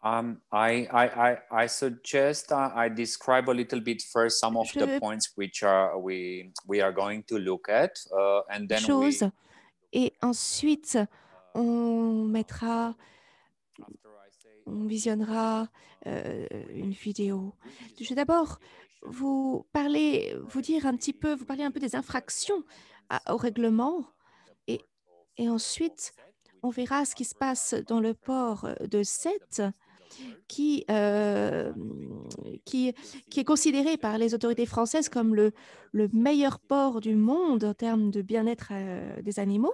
I suggest I describe a little bit first some of the points which we are going to look at, and then et ensuite on visionnera une vidéo. Je vais d'abord vous parler un peu des infractions au règlement et ensuite on verra ce qui se passe dans le port de Sète qui est considéré par les autorités françaises comme le meilleur port du monde en termes de bien-être des animaux.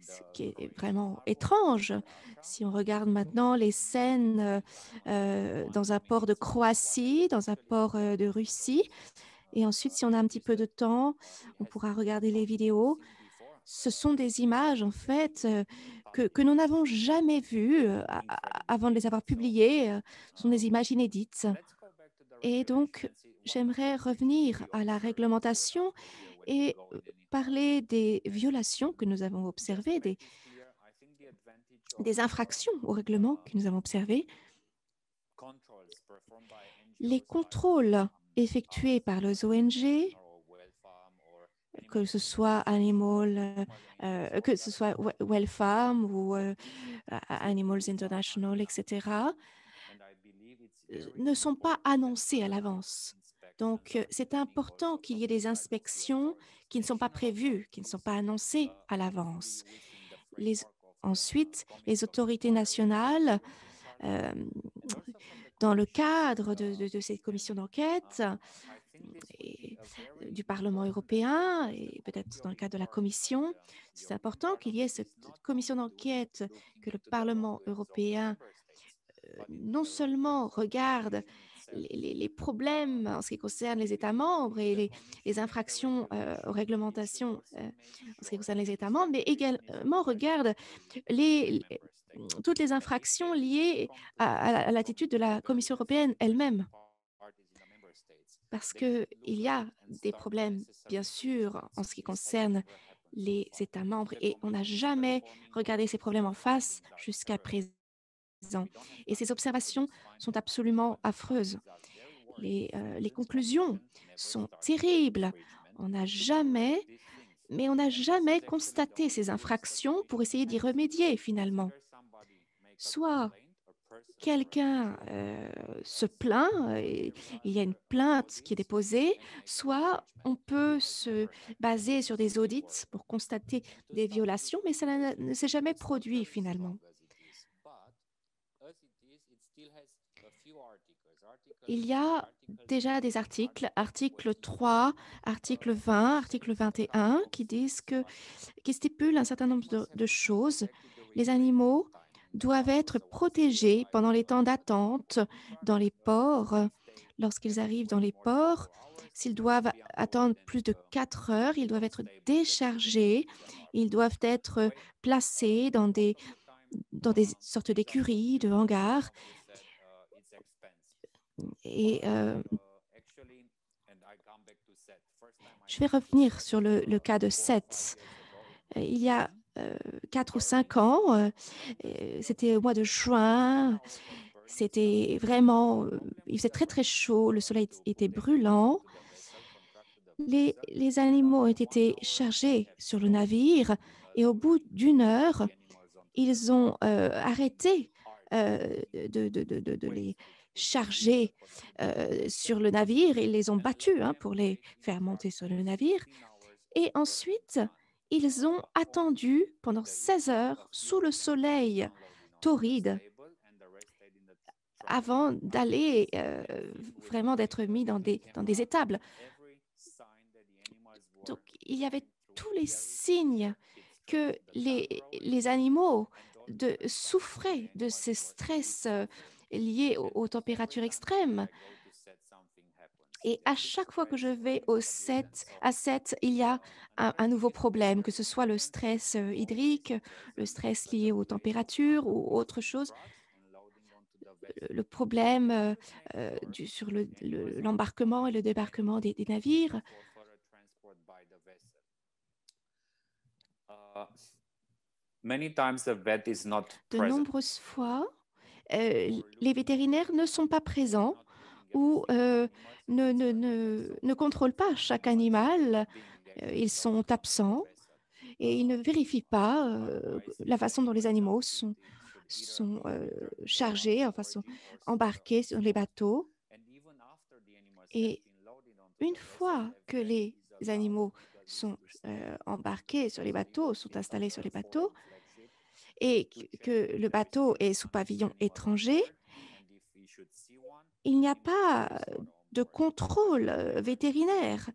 ce qui est vraiment étrange. Si on regarde maintenant les scènes dans un port de Croatie, dans un port de Russie, et ensuite, si on a un petit peu de temps, on pourra regarder les vidéos. Ce sont des images, en fait, que nous n'avons jamais vues avant de les avoir publiées. Ce sont des images inédites. Et donc, j'aimerais revenir à la réglementation et parler des violations que nous avons observées, des infractions au règlement que nous avons observées. Les contrôles effectués par les ONG, que ce soit que ce soit Well Farm ou Animals International, etc., ne sont pas annoncés à l'avance. Donc, c'est important qu'il y ait des inspections qui ne sont pas prévues, qui ne sont pas annoncées à l'avance. Ensuite, les autorités nationales, euh, dans le cadre de cette commission d'enquête et du Parlement européen et peut-être dans le cadre de la Commission, c'est important qu'il y ait cette commission d'enquête, que le Parlement européen non seulement regarde les problèmes en ce qui concerne les États membres et les infractions aux réglementations en ce qui concerne les États membres, mais également regarde toutes les infractions liées à l'attitude de la Commission européenne elle-même. Parce qu'il y a des problèmes, bien sûr, en ce qui concerne les États membres et on n'a jamais regardé ces problèmes en face jusqu'à présent. Et ces observations sont absolument affreuses. Les conclusions sont terribles. On n'a jamais constaté ces infractions pour essayer d'y remédier finalement. Soit quelqu'un se plaint, et il y a une plainte qui est déposée, soit on peut se baser sur des audits pour constater des violations, mais ça ne s'est jamais produit finalement. Il y a déjà des articles, article 3, article 20, article 21, qui stipulent un certain nombre de choses. Les animaux doivent être protégés pendant les temps d'attente dans les ports. Lorsqu'ils arrivent dans les ports, s'ils doivent attendre plus de 4 heures, ils doivent être déchargés, ils doivent être placés dans des sortes d'écuries, de hangars. Et je vais revenir sur le cas de Seth. Il y a 4 ou 5 ans, c'était au mois de juin, c'était vraiment, il faisait très très chaud, le soleil était brûlant. Les animaux ont été chargés sur le navire et au bout d'1 heure, ils ont arrêté de les charger sur le navire. Ils les ont battus pour les faire monter sur le navire. Et ensuite, ils ont attendu pendant 16 heures sous le soleil torride avant d'aller vraiment d'être mis dans des étables. Donc, il y avait tous les signes que les animaux souffraient de ces stress liés aux températures extrêmes. Et à chaque fois que je vais à 7, il y a un nouveau problème, que ce soit le stress hydrique, le stress lié aux températures ou autre chose. Le problème sur l'embarquement et le débarquement des navires. De nombreuses fois, les vétérinaires ne sont pas présents ou ne contrôlent pas chaque animal. Ils sont absents et ils ne vérifient pas la façon dont les animaux sont chargés, enfin sont embarqués sur les bateaux. Et une fois que les animaux sont embarqués sur les bateaux, sont installés sur les bateaux, et que le bateau est sous pavillon étranger, il n'y a pas de contrôle vétérinaire.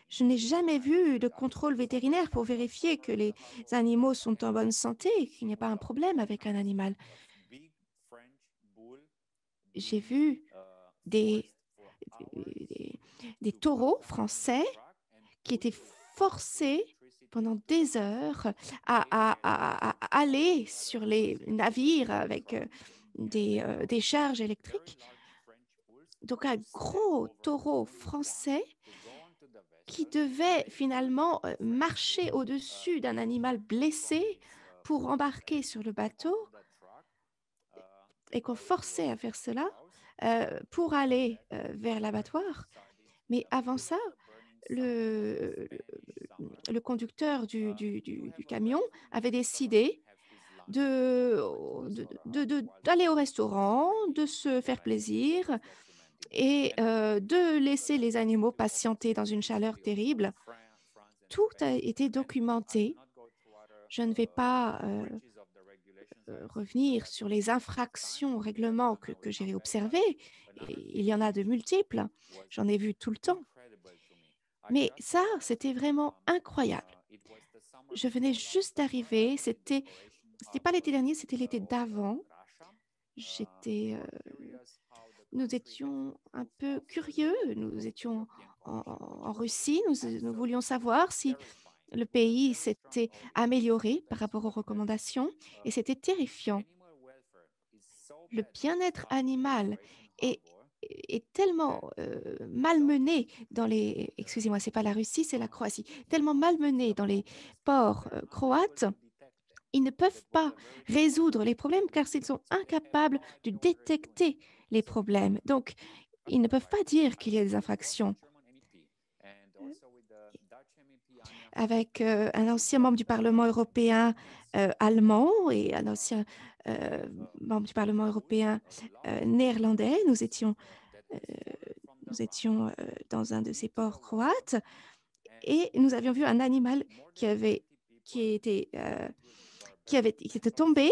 Je n'ai jamais vu de contrôle vétérinaire pour vérifier que les animaux sont en bonne santé et qu'il n'y a pas un problème avec un animal. J'ai vu des taureaux français qui étaient forcés pendant des heures à aller sur les navires avec des charges électriques. Donc, un gros taureau français qui devait finalement marcher au-dessus d'un animal blessé pour embarquer sur le bateau et qu'on forçait à faire cela pour aller vers l'abattoir. Mais avant ça, le conducteur du camion avait décidé d'aller au restaurant, de se faire plaisir et de laisser les animaux patienter dans une chaleur terrible. Tout a été documenté. Je ne vais pas revenir sur les infractions au règlement que j'ai observées. Il y en a de multiples. J'en ai vu tout le temps. Mais ça, c'était vraiment incroyable. Je venais juste d'arriver. C'était pas l'été dernier, c'était l'été d'avant. Nous étions un peu curieux. Nous étions en Russie. Nous voulions savoir si le pays s'était amélioré par rapport aux recommandations et c'était terrifiant. Le bien-être animal est tellement malmené dans les... Excusez-moi, c'est pas la Russie, c'est la Croatie. Tellement malmené dans les ports croates, ils ne peuvent pas résoudre les problèmes car ils sont incapables de détecter les problèmes. Donc, ils ne peuvent pas dire qu'il y a des infractions. Avec un ancien membre du Parlement européen allemand et un ancien membre du Parlement européen néerlandais, nous étions dans un de ces ports croates et nous avions vu un animal qui était tombé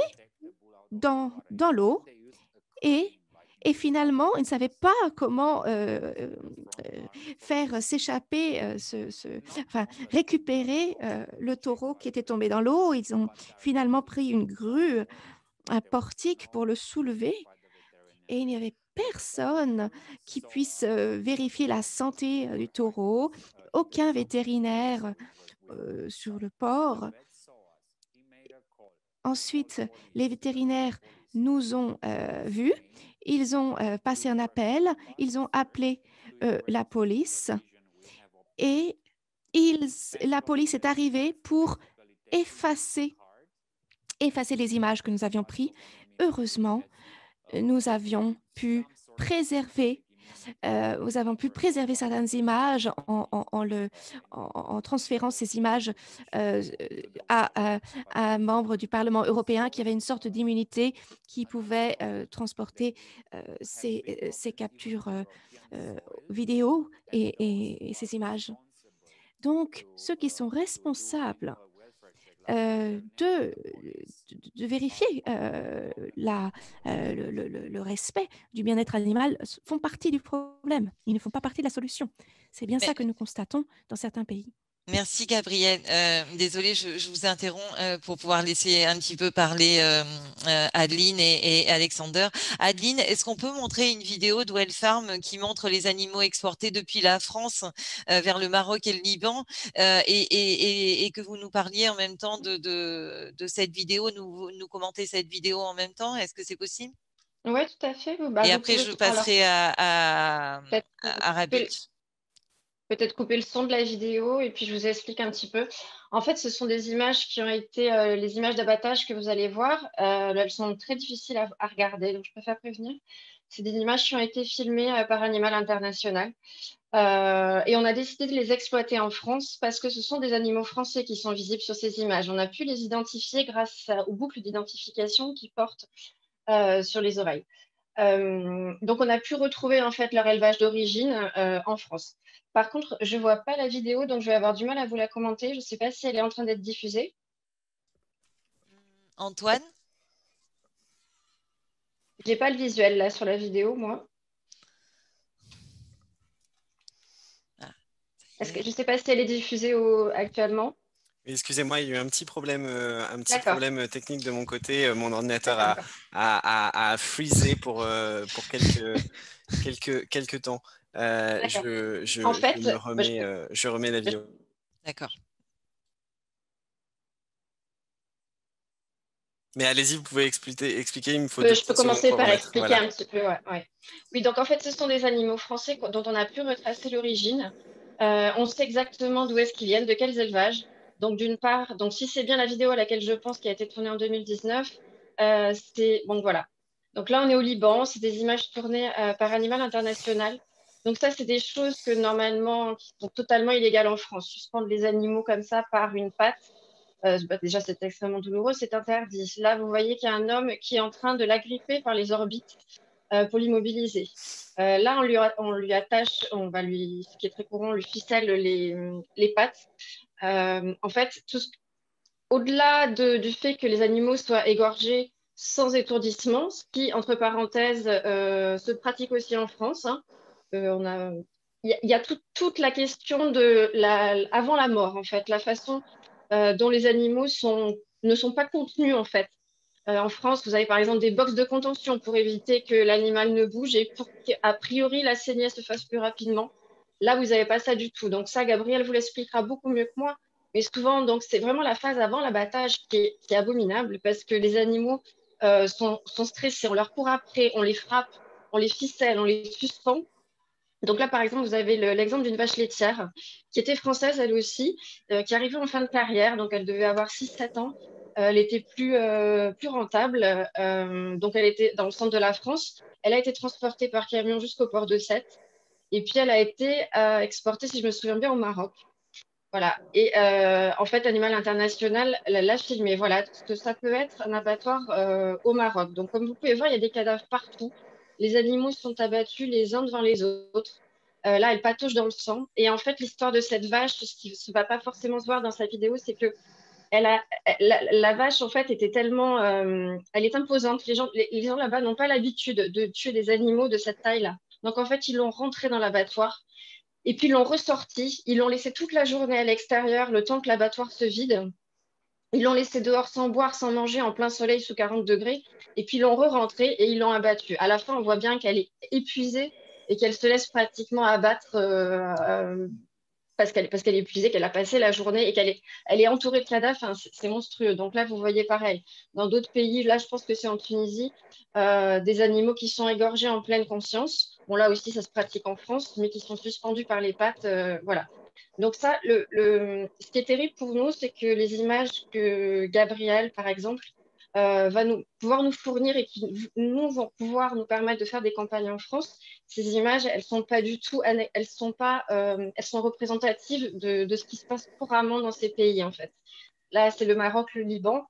dans l'eau et finalement, ils ne savaient pas comment faire s'échapper, récupérer le taureau qui était tombé dans l'eau. Ils ont finalement pris une grue, un portique pour le soulever et il n'y avait personne qui puisse vérifier la santé du taureau, aucun vétérinaire sur le port. Ensuite, les vétérinaires nous ont vus, ils ont passé un appel, ils ont appelé la police et la police est arrivée pour effacer les images que nous avions prises. Heureusement, nous avions pu préserver certaines images en transférant ces images à un membre du Parlement européen qui avait une sorte d'immunité qui pouvait transporter ces captures vidéo et ces images. Donc, ceux qui sont responsables de vérifier le respect du bien-être animal font partie du problème. Ils ne font pas partie de la solution. C'est bien ça que nous constatons dans certains pays. Merci Gabrielle. Désolée, je vous interromps pour pouvoir laisser un petit peu parler Adeline et Alexander. Adeline, est-ce qu'on peut montrer une vidéo d'Well Farm qui montre les animaux exportés depuis la France vers le Maroc et le Liban et que vous nous parliez en même temps de cette vidéo, nous commenter cette vidéo en même temps? Est-ce que c'est possible? Oui, tout à fait. Et après, je passerai à Rabbit. Peut-être couper le son de la vidéo et puis je vous explique un petit peu. En fait, ce sont des images qui ont été les images d'abattage que vous allez voir. Elles sont très difficiles à regarder, donc je préfère prévenir. C'est des images qui ont été filmées par Animal International. Et on a décidé de les exploiter en France parce que ce sont des animaux français qui sont visibles sur ces images. On a pu les identifier grâce aux boucles d'identification qu'ils portent sur les oreilles. Donc, on a pu retrouver en fait leur élevage d'origine en France. Par contre, je ne vois pas la vidéo, donc je vais avoir du mal à vous la commenter. Je ne sais pas si elle est en train d'être diffusée. Antoine? Je n'ai pas le visuel là sur la vidéo, moi. Je ne sais pas si elle est diffusée actuellement. Excusez-moi, il y a eu un petit problème D'accord. problème technique de mon côté. Mon ordinateur D'accord. a freezé pour quelques temps. D'accord. Je En fait, me remets, je remets la vidéo. D'accord. Mais allez-y, vous pouvez expliquer. Il me faut je 2 peux petites secondes commencer pour par remettre. expliquer Voilà. un petit peu. Ouais. Oui, donc en fait, ce sont des animaux français dont on a pu retracer l'origine. On sait exactement d'où est-ce qu'ils viennent, de quels élevages. Donc d'une part, donc si c'est bien la vidéo à laquelle je pense qui a été tournée en 2019, bon voilà. Donc là, on est au Liban, c'est des images tournées par Animal International. Donc ça, c'est des choses que normalement qui sont totalement illégales en France. Suspendre les animaux comme ça par une patte. Déjà, c'est extrêmement douloureux, c'est interdit. Là, vous voyez qu'il y a un homme qui est en train de l'agripper par les orbites pour l'immobiliser. Là, on lui attache, ce qui est très courant, on lui ficelle les pattes. En fait, au-delà du fait que les animaux soient égorgés sans étourdissement, ce qui, entre parenthèses, se pratique aussi en France, hein. Il y a toute la question avant la mort, en fait, la façon dont les animaux ne sont pas contenus, en fait. En France, vous avez par exemple des boxes de contention pour éviter que l'animal ne bouge et pour qu'a priori la saignée se fasse plus rapidement. Là, vous n'avez pas ça du tout. Donc ça, Gabriel vous l'expliquera beaucoup mieux que moi. Mais souvent, donc c'est vraiment la phase avant l'abattage qui est abominable parce que les animaux sont stressés, on leur court après, on les frappe, on les ficelle, on les suspend. Donc là, par exemple, vous avez l'exemple d'une vache laitière qui était française, elle aussi, qui arrivait en fin de carrière. Donc, elle devait avoir 6-7 ans. Elle était plus rentable. Donc, elle était dans le centre de la France. Elle a été transportée par camion jusqu'au port de Sète. Et puis, elle a été exportée, si je me souviens bien, au Maroc. Voilà. Et en fait, Animal International l'a filmé. Voilà, que ça peut être un abattoir au Maroc. Donc, comme vous pouvez voir, il y a des cadavres partout. Les animaux sont abattus les uns devant les autres. Là, elle patauge dans le sang. Et en fait, l'histoire de cette vache, ce qui ne va pas forcément se voir dans sa vidéo, c'est que la vache, en fait, était tellement... elle est imposante. Les gens là-bas n'ont pas l'habitude de tuer des animaux de cette taille-là. Donc, en fait, ils l'ont rentrée dans l'abattoir. Et puis, ils l'ont ressorti. Ils l'ont laissé toute la journée à l'extérieur, le temps que l'abattoir se vide. Ils l'ont laissé dehors sans boire, sans manger, en plein soleil sous 40 degrés. Et puis, ils l'ont re-rentré et ils l'ont abattue. À la fin, on voit bien qu'elle est épuisée et qu'elle se laisse pratiquement abattre parce qu'elle est épuisée, qu'elle a passé la journée et elle est entourée de cadavres. Enfin, c'est monstrueux. Donc là, vous voyez pareil. Dans d'autres pays, là, je pense que c'est en Tunisie, des animaux qui sont égorgés en pleine conscience. Bon, là aussi, ça se pratique en France, mais qui sont suspendus par les pattes. Voilà. Donc ça, ce qui est terrible pour nous, c'est que les images que Gabriel, par exemple, va pouvoir nous fournir et qui nous vont pouvoir nous permettre de faire des campagnes en France, ces images, elles sont pas du tout, elles sont pas, elles sont représentatives de ce qui se passe couramment dans ces pays en fait. Là, c'est le Maroc, le Liban.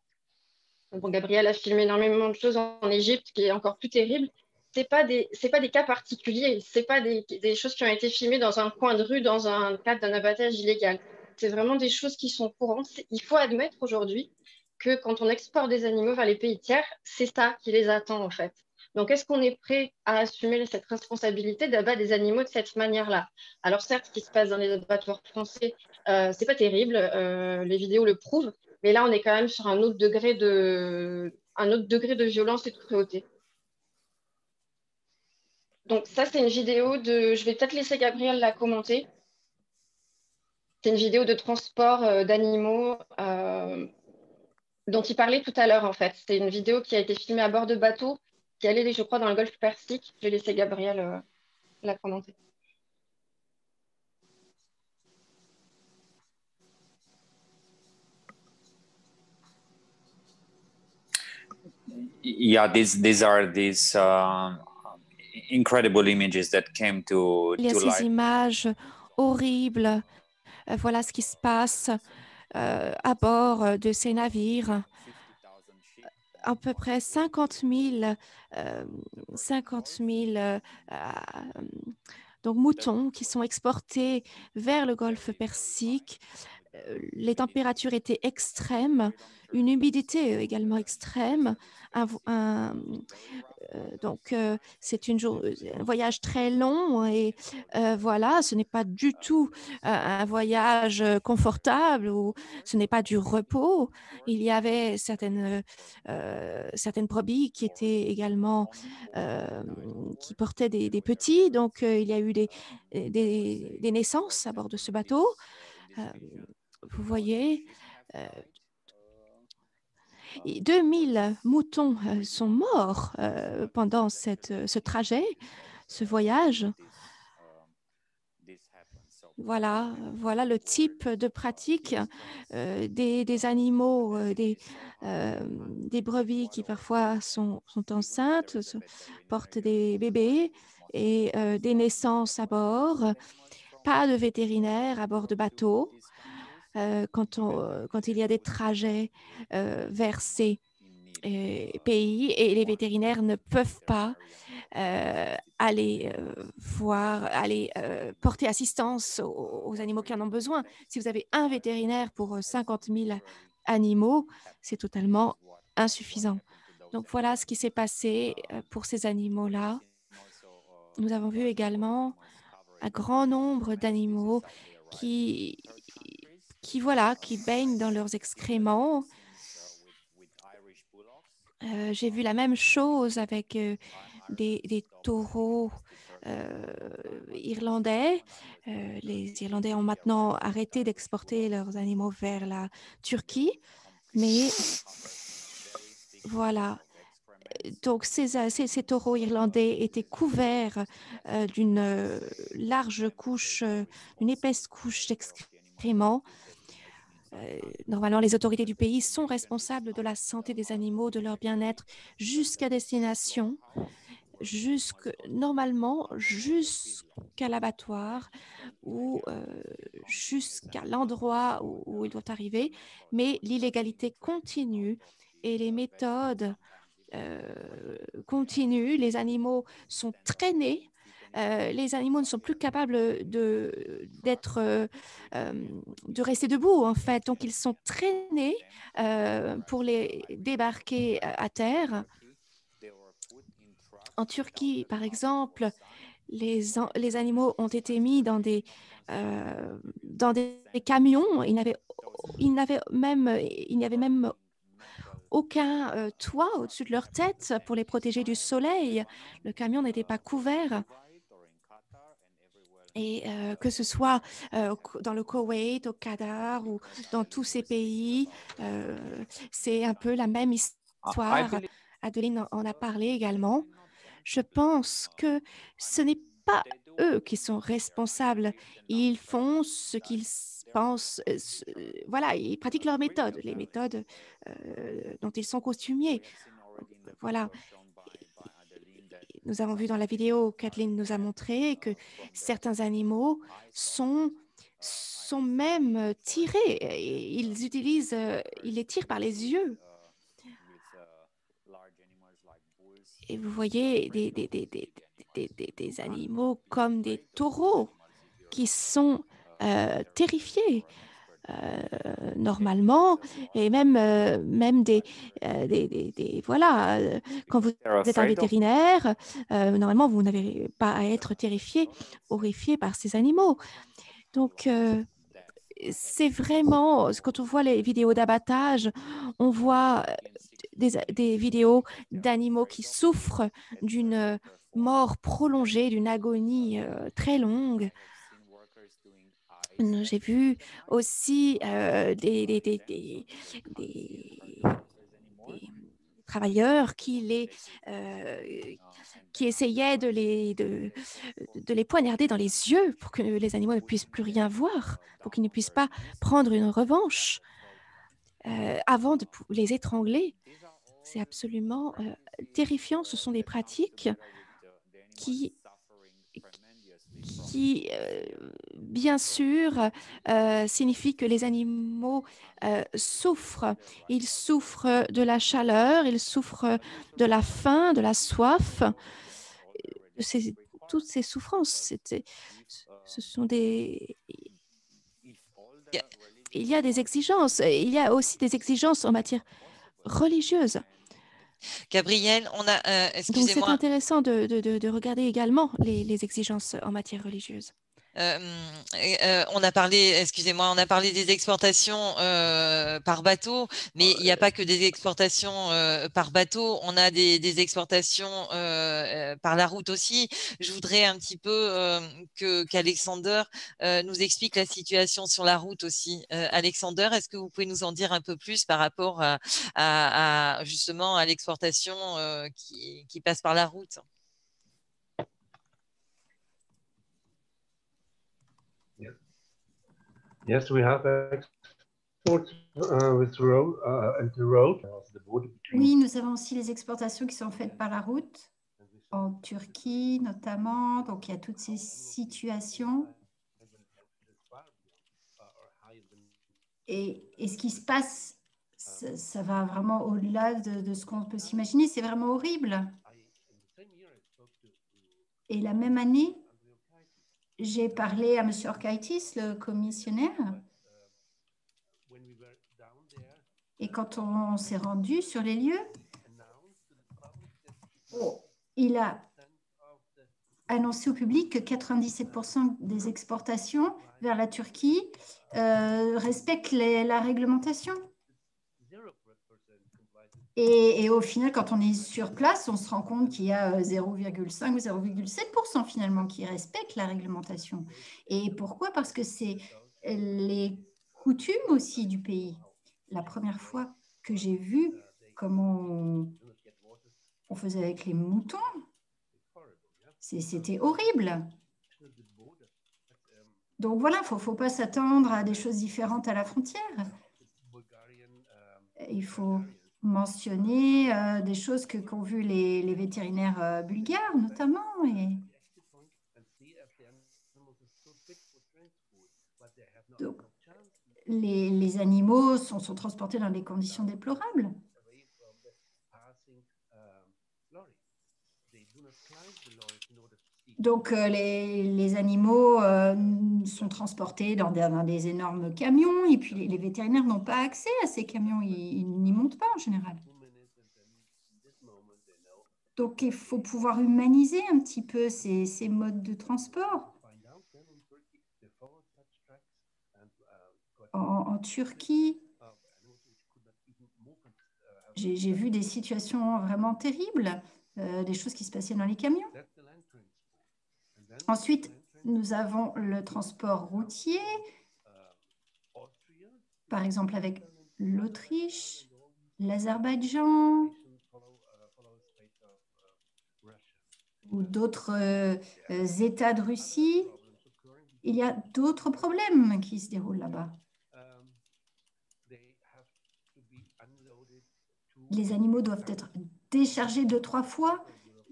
Bon, Gabriel a filmé énormément de choses en Égypte, qui est encore plus terrible. C'est pas des cas particuliers, c'est pas des choses qui ont été filmées dans un coin de rue, dans un cadre d'un abattage illégal. C'est vraiment des choses qui sont courantes. Il faut admettre aujourd'hui que quand on exporte des animaux vers les pays tiers, c'est ça qui les attend en fait. Donc, est-ce qu'on est prêt à assumer cette responsabilité d'abattre des animaux de cette manière-là? Alors, certes, ce qui se passe dans les abattoirs français, c'est pas terrible, les vidéos le prouvent, mais là, on est quand même sur un autre degré de violence et de cruauté. Donc ça, c'est une vidéo je vais peut-être laisser Gabriel la commenter. C'est une vidéo de transport d'animaux dont il parlait tout à l'heure, en fait. C'est une vidéo qui a été filmée à bord de bateau, qui allait, je crois, dans le golfe Persique. Je vais laisser Gabriel la commenter. Yeah, these are incredible images that came to Il y a ces light. images horribles. Voilà ce qui se passe à bord de ces navires. À peu près 50 000 donc moutons qui sont exportés vers le golfe Persique. Les températures étaient extrêmes, une humidité également extrême, Donc, c'est un voyage très long et voilà, ce n'est pas du tout un voyage confortable ou ce n'est pas du repos. Il y avait certaines brebis qui étaient également, qui portaient des petits. Donc, il y a eu des naissances à bord de ce bateau. Vous voyez, 2000 moutons sont morts pendant ce trajet, ce voyage. Voilà le type de pratique des animaux, des brebis qui parfois sont enceintes, portent des bébés et des naissances à bord. Pas de vétérinaire à bord de bateaux quand il y a des trajets vers ces pays et les vétérinaires ne peuvent pas aller porter assistance aux animaux qui en ont besoin. Si vous avez un vétérinaire pour 50 000 animaux, c'est totalement insuffisant. Donc voilà ce qui s'est passé pour ces animaux-là. Nous avons vu également un grand nombre d'animaux qui baignent dans leurs excréments. J'ai vu la même chose avec des taureaux irlandais. Les Irlandais ont maintenant arrêté d'exporter leurs animaux vers la Turquie, mais voilà. Donc, ces taureaux irlandais étaient couverts d'une large couche, une épaisse couche d'excréments. Normalement, les autorités du pays sont responsables de la santé des animaux, de leur bien-être jusqu'à destination, normalement jusqu'à l'abattoir ou jusqu'à l'endroit où ils doivent arriver. Mais l'illégalité continue et les méthodes continuent. Les animaux sont traînés. Les animaux ne sont plus capables de rester debout, en fait. Donc, ils sont traînés pour les débarquer à terre. En Turquie, par exemple, les animaux ont été mis dans des camions. Il n'y avait même aucun toit au-dessus de leur tête pour les protéger du soleil. Le camion n'était pas couvert. Et que ce soit dans le Koweït, au Qatar ou dans tous ces pays, c'est un peu la même histoire. Adeline en a parlé également. Je pense que ce n'est pas eux qui sont responsables. Ils font ce qu'ils pensent. Voilà, ils pratiquent leurs méthodes, les méthodes dont ils sont coutumiers. Voilà. Nous avons vu dans la vidéo, Kathleen nous a montré que certains animaux sont même tirés. Ils les tirent par les yeux. Et vous voyez des animaux comme des taureaux qui sont terrifiés. Normalement, et même voilà, quand vous êtes un vétérinaire, normalement, vous n'avez pas à être horrifié par ces animaux. Donc, c'est vraiment, quand on voit les vidéos d'abattage, on voit des vidéos d'animaux qui souffrent d'une mort prolongée, d'une agonie très longue. J'ai vu aussi des travailleurs qui essayaient de les poignarder dans les yeux pour que les animaux ne puissent plus rien voir, pour qu'ils ne puissent pas prendre une revanche avant de les étrangler. C'est absolument terrifiant. Ce sont des pratiques qui bien sûr, signifie que les animaux souffrent. Ils souffrent de la chaleur, ils souffrent de la faim, de la soif. Toutes ces souffrances, ce sont il y a des exigences. Il y a aussi des exigences en matière religieuse. Gabriel, on a, Donc, c'est excusez-moi, intéressant de regarder également les exigences en matière religieuse. on a parlé, excusez-moi, on a parlé des exportations par bateau, mais il n'y a pas que des exportations par bateau, on a des exportations par la route aussi. Je voudrais un petit peu qu'Alexander nous explique la situation sur la route aussi. Alexander, est-ce que vous pouvez nous en dire un peu plus par rapport à justement à l'exportation qui passe par la route? Yes, we have exports with road and the road. Oui, nous avons aussi les exportations qui sont faites par la route, en Turquie notamment. Donc, il y a toutes ces situations. Et ce qui se passe, ça va vraiment au-delà de ce qu'on peut s'imaginer. C'est vraiment horrible. Et la même année, j'ai parlé à M. Orkaitis, le commissionnaire. Et quand on s'est rendu sur les lieux, il a annoncé au public que 97% des exportations vers la Turquie respectent la réglementation. Et au final, quand on est sur place, on se rend compte qu'il y a 0,5 ou 0,7% finalement qui respectent la réglementation. Et pourquoi? Parce que c'est les coutumes aussi du pays. La première fois que j'ai vu comment on faisait avec les moutons, c'était horrible. Donc voilà, il ne faut pas s'attendre à des choses différentes à la frontière. Il faut mentionner des choses qu'ont vu les vétérinaires bulgares notamment. Donc, les animaux sont transportés dans des conditions déplorables. Donc, les animaux sont transportés dans des énormes camions et puis les vétérinaires n'ont pas accès à ces camions, ils n'y montent pas en général. Donc, il faut pouvoir humaniser un petit peu ces modes de transport. En Turquie, j'ai vu des situations vraiment terribles, des choses qui se passaient dans les camions. Ensuite, nous avons le transport routier, par exemple avec l'Autriche, l'Azerbaïdjan ou d'autres États de Russie. Il y a d'autres problèmes qui se déroulent là-bas. Les animaux doivent être déchargés 2-3 fois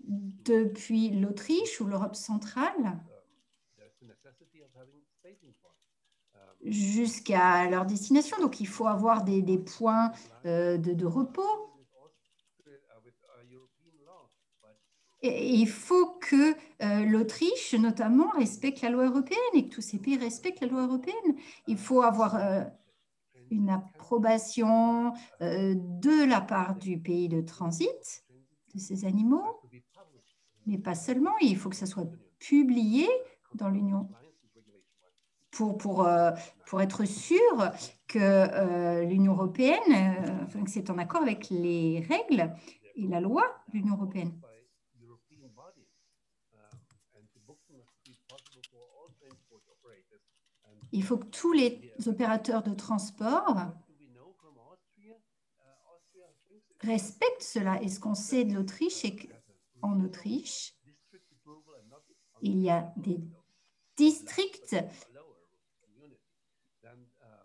depuis l'Autriche ou l'Europe centrale jusqu'à leur destination. Donc, il faut avoir des points de repos. Et il faut que l'Autriche, notamment, respecte la loi européenne et que tous ces pays respectent la loi européenne. Il faut avoir une approbation de la part du pays de transit de ces animaux, mais pas seulement. Il faut que ça soit publié dans l'Union pour être sûr que l'Union européenne, enfin, que c'est en accord avec les règles et la loi de l'Union européenne. Il faut que tous les opérateurs de transport respectent cela. Et ce qu'on sait de l'Autriche, c'est qu'en Autriche, il y a des districts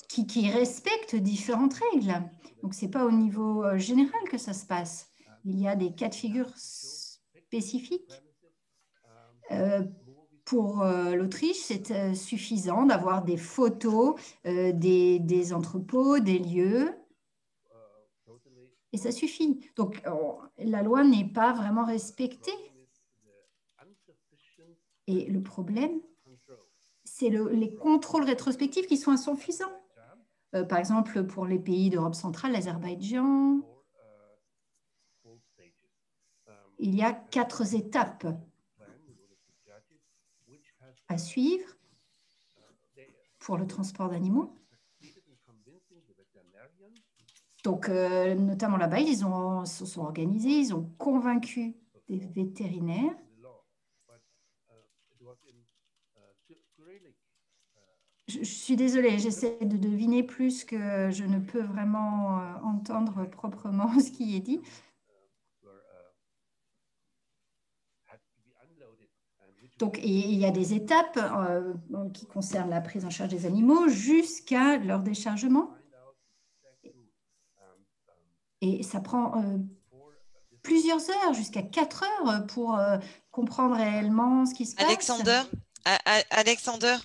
qui respectent différentes règles. Donc, ce n'est pas au niveau général que ça se passe. Il y a des cas de figure spécifiques. Pour l'Autriche, c'est suffisant d'avoir des photos des entrepôts, des lieux, et ça suffit. Donc, la loi n'est pas vraiment respectée. Et le problème, c'est les contrôles rétrospectifs qui sont insuffisants. Par exemple, pour les pays d'Europe centrale, l'Azerbaïdjan, il y a 4 étapes à suivre pour le transport d'animaux. Donc, notamment là-bas, ils se sont organisés, ils ont convaincu des vétérinaires. Je suis désolée, j'essaie de deviner plus que je ne peux vraiment entendre proprement ce qui est dit. Donc, il y a des étapes qui concernent la prise en charge des animaux jusqu'à leur déchargement. Et ça prend plusieurs heures, jusqu'à 4 heures pour comprendre réellement ce qui se passe. Alexander,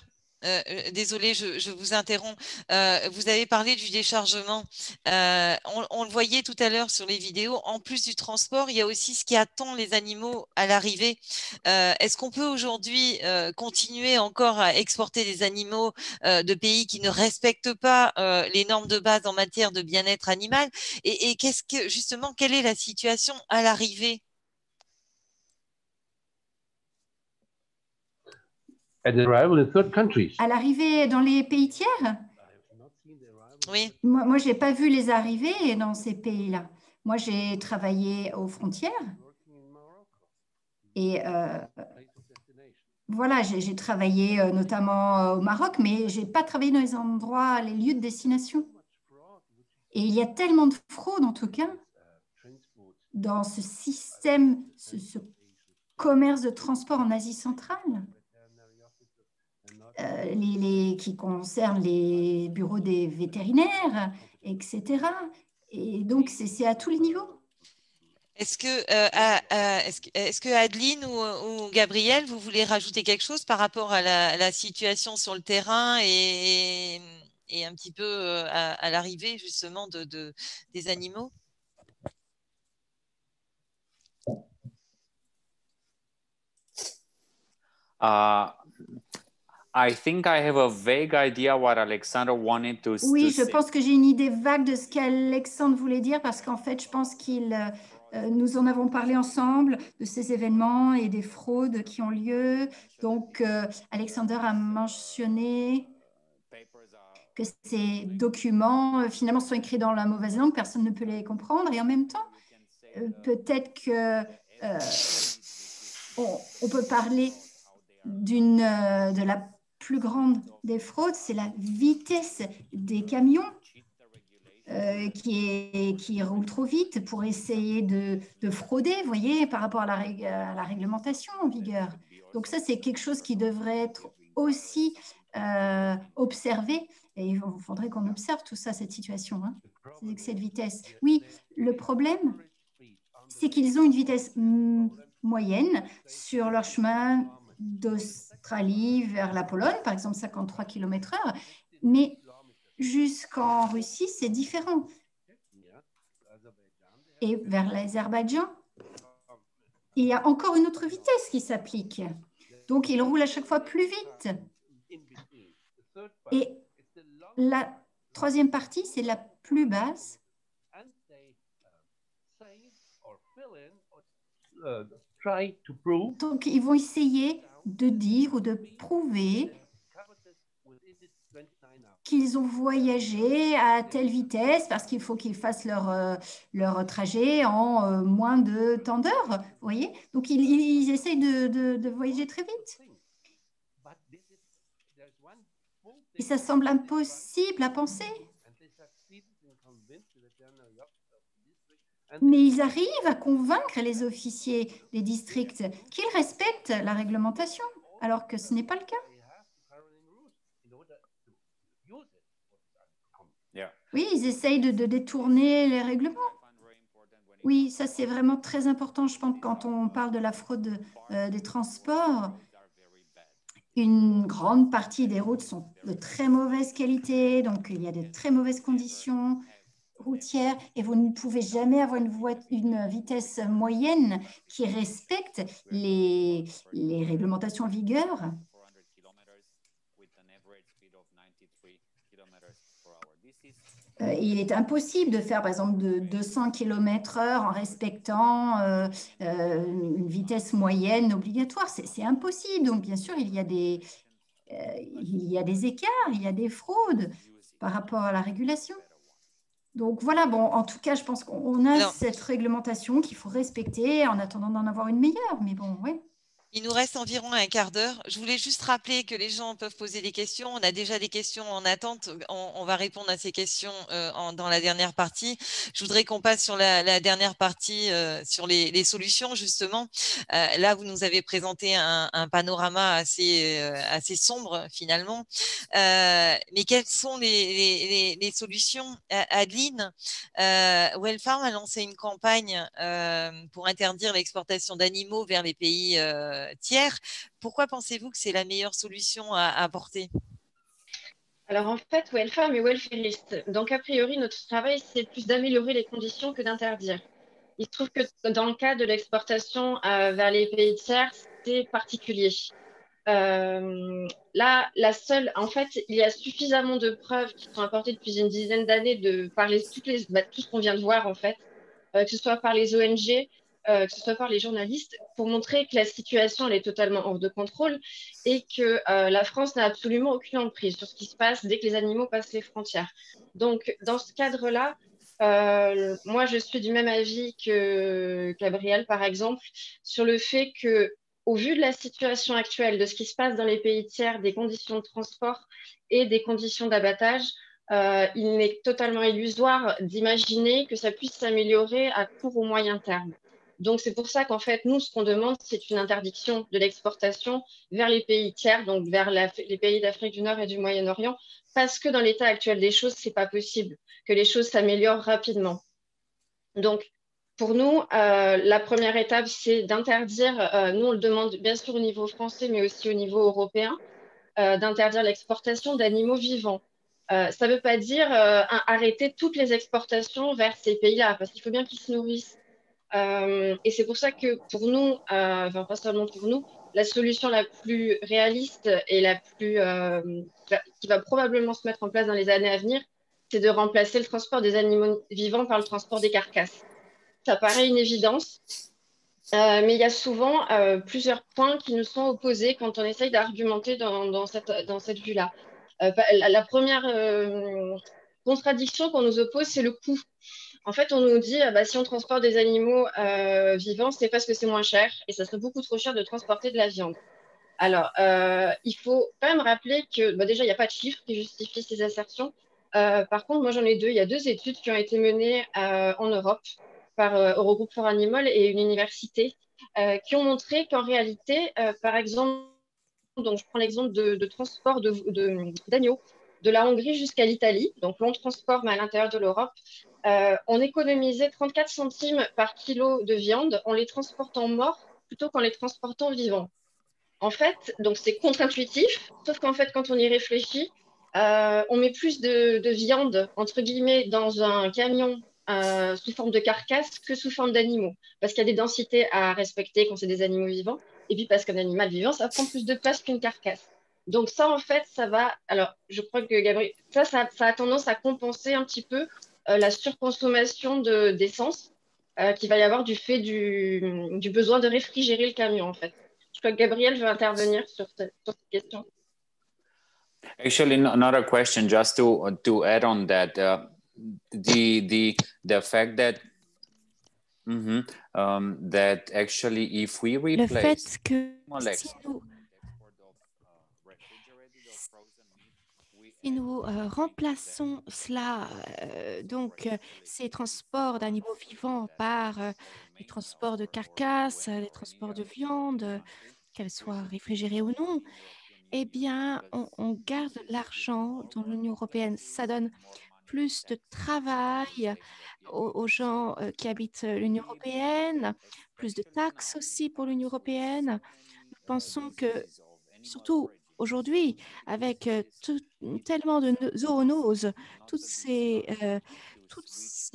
désolé, je vous interromps. Vous avez parlé du déchargement. On le voyait tout à l'heure sur les vidéos. En plus du transport, il y a aussi ce qui attend les animaux à l'arrivée. Est-ce qu'on peut aujourd'hui continuer encore à exporter des animaux de pays qui ne respectent pas les normes de base en matière de bien-être animal? Et justement, quelle est la situation à l'arrivée? À l'arrivée dans les pays tiers? Oui. Moi je n'ai pas vu les arrivées dans ces pays-là. Moi, j'ai travaillé aux frontières. Et voilà, j'ai travaillé notamment au Maroc, mais je n'ai pas travaillé dans les endroits, les lieux de destination. Et il y a tellement de fraude, en tout cas, dans ce système, ce commerce de transport en Asie centrale, qui concerne les bureaux des vétérinaires, etc. Et donc, c'est à tous les niveaux. Est-ce que Adeline ou Gabriel, vous voulez rajouter quelque chose par rapport à la situation sur le terrain et un petit peu à l'arrivée justement des animaux? I think I have a vague idea what Alexander wanted to Oui, je say. pense que j'ai une idée vague de ce qu'Alexandre voulait dire parce qu'en fait, je pense nous en avons parlé ensemble de ces événements et des fraudes qui ont lieu. Donc, Alexander a mentionné que ces documents, finalement, sont écrits dans la mauvaise langue, personne ne peut les comprendre. Et en même temps, peut-être que on peut parler de la plus grande des fraudes, c'est la vitesse des camions qui roulent trop vite pour essayer de frauder, vous voyez, par rapport à la réglementation en vigueur. Donc ça, c'est quelque chose qui devrait être aussi observé. Et il faudrait qu'on observe tout ça, cette situation, hein, ces excès de vitesse. Oui, le problème, c'est qu'ils ont une vitesse moyenne sur leur chemin d'Australie vers la Pologne, par exemple 53 km/h, mais jusqu'en Russie, c'est différent. Et vers l'Azerbaïdjan, il y a encore une autre vitesse qui s'applique. Donc, ils roulent à chaque fois plus vite. Et la troisième partie, c'est la plus basse. Donc, ils vont essayer de dire ou de prouver qu'ils ont voyagé à telle vitesse parce qu'il faut qu'ils fassent leur trajet en moins de temps d'heure, vous voyez. Donc, ils essayent de voyager très vite. Et ça semble impossible à penser. Mais ils arrivent à convaincre les officiers des districts qu'ils respectent la réglementation, alors que ce n'est pas le cas. Oui, ils essayent de détourner les règlements. Oui, ça c'est vraiment très important, je pense, quand on parle de la fraude des transports. Une grande partie des routes sont de très mauvaise qualité, donc il y a de très mauvaises conditions routières et vous ne pouvez jamais avoir une vitesse moyenne qui respecte les réglementations en vigueur. Il est impossible de faire, par exemple, de 200 km/h en respectant une vitesse moyenne obligatoire. C'est impossible. Donc, bien sûr, il y a des écarts, il y a des fraudes par rapport à la régulation. Donc, voilà, bon, en tout cas, je pense qu'on a Alors, cette réglementation qu'il faut respecter en attendant d'en avoir une meilleure. Mais bon, oui. il nous reste environ un quart d'heure. Je voulais juste rappeler que les gens peuvent poser des questions. On a déjà des questions en attente. On va répondre à ces questions dans la dernière partie. Je voudrais qu'on passe sur la dernière partie, sur les solutions, justement. Là, vous nous avez présenté un panorama assez sombre, finalement. Mais quelles sont les solutions? Adeline, Wellfarm a lancé une campagne pour interdire l'exportation d'animaux vers les pays tiers. Pourquoi pensez-vous que c'est la meilleure solution à apporter? Alors en fait, Wellfarm et Welfarist. Donc a priori, notre travail, c'est plus d'améliorer les conditions que d'interdire. Il se trouve que dans le cas de l'exportation vers les pays tiers, c'est particulier. Là, en fait, il y a suffisamment de preuves qui sont apportées depuis une dizaine d'années par tout ce qu'on vient de voir, en fait, que ce soit par les ONG, que ce soit par les journalistes, pour montrer que la situation elle est totalement hors de contrôle et que la France n'a absolument aucune emprise sur ce qui se passe dès que les animaux passent les frontières. Donc, dans ce cadre-là, moi, je suis du même avis que Gabriel, par exemple, sur le fait que au vu de la situation actuelle, de ce qui se passe dans les pays tiers, des conditions de transport et des conditions d'abattage, il est totalement illusoire d'imaginer que ça puisse s'améliorer à court ou moyen terme. Donc, c'est pour ça qu'en fait, nous, ce qu'on demande, c'est une interdiction de l'exportation vers les pays tiers, donc vers les pays d'Afrique du Nord et du Moyen-Orient, parce que dans l'état actuel des choses, ce n'est pas possible que les choses s'améliorent rapidement. Donc, pour nous, la première étape, c'est d'interdire, nous on le demande bien sûr au niveau français, mais aussi au niveau européen, d'interdire l'exportation d'animaux vivants. Ça ne veut pas dire arrêter toutes les exportations vers ces pays-là, parce qu'il faut bien qu'ils se nourrissent. Et c'est pour ça que pour nous, enfin pas seulement pour nous, la solution la plus réaliste et qui va probablement se mettre en place dans les années à venir, c'est de remplacer le transport des animaux vivants par le transport des carcasses. Ça paraît une évidence, mais il y a souvent plusieurs points qui nous sont opposés quand on essaye d'argumenter dans cette vue-là. La première contradiction qu'on nous oppose, c'est le coût. En fait, on nous dit, si on transporte des animaux vivants, c'est parce que c'est moins cher et ça serait beaucoup trop cher de transporter de la viande. Alors, il faut quand même rappeler que déjà, il n'y a pas de chiffres qui justifient ces assertions. Par contre, moi, j'en ai deux. Il y a deux études qui ont été menées en Europe par Eurogroupe for Animal et une université qui ont montré qu'en réalité, par exemple, donc je prends l'exemple de transport d'agneaux de la Hongrie jusqu'à l'Italie, donc long transport mais à l'intérieur de l'Europe, on économisait 34 centimes par kilo de viande en les transportant morts plutôt qu'en les transportant vivants. En fait, donc c'est contre-intuitif, sauf qu'en fait, quand on y réfléchit, on met plus de viande, entre guillemets, dans un camion sous forme de carcasse que sous forme d'animaux, parce qu'il y a des densités à respecter quand c'est des animaux vivants, et puis parce qu'un animal vivant, ça prend plus de place qu'une carcasse. Donc ça, en fait, ça va... Alors, je crois que Gabriel, ça a tendance à compenser un petit peu la surconsommation d'essence qu'il va y avoir du fait du besoin de réfrigérer le camion, en fait. Je crois que Gabriel veut intervenir sur cette question. Actually, not a question. Just to add on that, the fact that that actually, if we replace le fait que si nous remplaçons cela, donc ces transports d'animaux vivants par les transports de carcasses, les transports de viande, qu'elles soient réfrigérées ou non, eh bien, on garde l'argent dans l'Union européenne. Ça donne plus de travail aux gens qui habitent l'Union européenne, plus de taxes aussi pour l'Union européenne. Nous pensons que, surtout aujourd'hui, avec tellement de zoonoses, toutes ces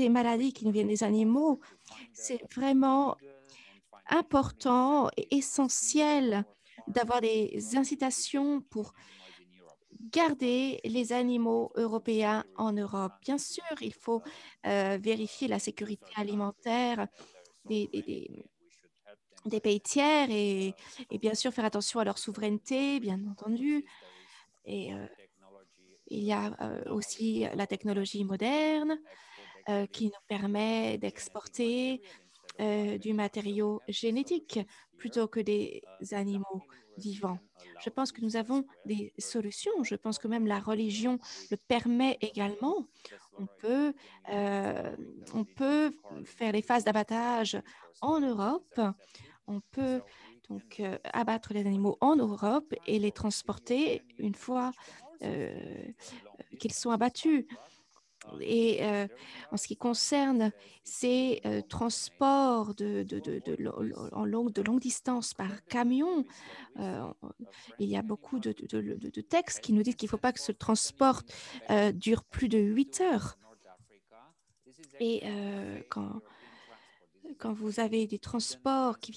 maladies qui nous viennent des animaux, c'est vraiment important et essentiel d'avoir des incitations pour garder les animaux européens en Europe. Bien sûr, il faut vérifier la sécurité alimentaire des, des- des- des pays tiers et bien sûr faire attention à leur souveraineté, bien entendu. Et il y a aussi la technologie moderne qui nous permet d'exporter du matériau génétique plutôt que des animaux vivants. Je pense que nous avons des solutions. Je pense que même la religion le permet également. On peut, euh, on peut faire les phases d'abattage en Europe. On peut donc abattre les animaux en Europe et les transporter une fois qu'ils sont abattus. Et en ce qui concerne ces transports de longue distance par camion, euh, il y a beaucoup de textes qui nous disent qu'il ne faut pas que ce transport dure plus de 8 heures. Et quand vous avez des transports qui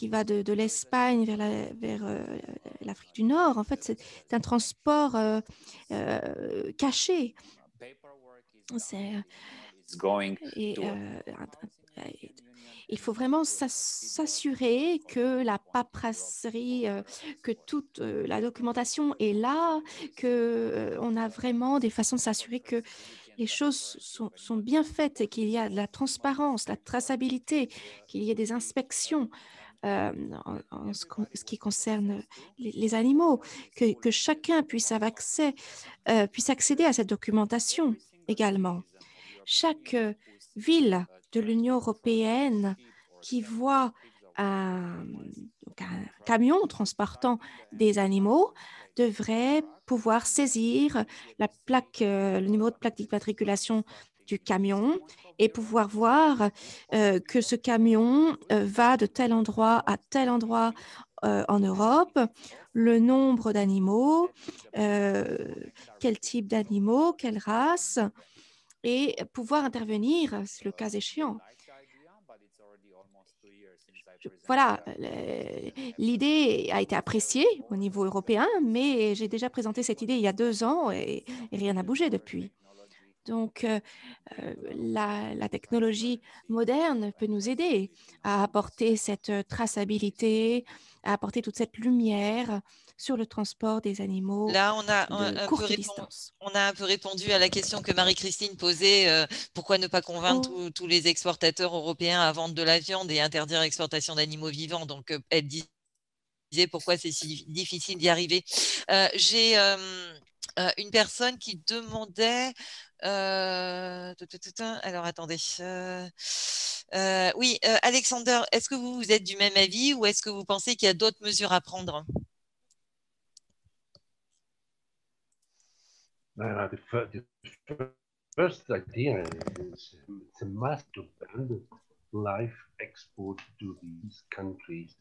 va de l'Espagne vers l'Afrique du Nord, en fait, c'est un transport caché. C'est, et, il faut vraiment s'assurer que la paperasserie, que toute la documentation est là, que on a vraiment des façons de s'assurer que les choses sont bien faites et qu'il y a de la transparence, la traçabilité, qu'il y ait des inspections en ce qui concerne les animaux, que chacun puisse accéder à cette documentation également. Chaque ville de l'Union européenne qui voit un camion transportant des animaux devrait pouvoir saisir le numéro de plaque d'immatriculation du camion et pouvoir voir que ce camion va de tel endroit à tel endroit en Europe, le nombre d'animaux, quel type d'animaux, quelle race, et pouvoir intervenir le cas échéant. Voilà, l'idée a été appréciée au niveau européen, mais j'ai déjà présenté cette idée il y a 2 ans et rien n'a bougé depuis. Donc, la technologie moderne peut nous aider à apporter cette traçabilité, à apporter toute cette lumière sur le transport des animaux Là, de courte distance. on a un peu répondu à la question que Marie-Christine posait, pourquoi ne pas convaincre Oh, tous les exportateurs européens à vendre de la viande et interdire l'exportation d'animaux vivants. Donc, elle disait pourquoi c'est si difficile d'y arriver. J'ai une personne qui demandait. Alors, attendez. Oui, Alexander, est-ce que vous êtes du même avis ou est-ce que vous pensez qu'il y a d'autres mesures à prendre? The first idea is it's a must to ban live export to these countries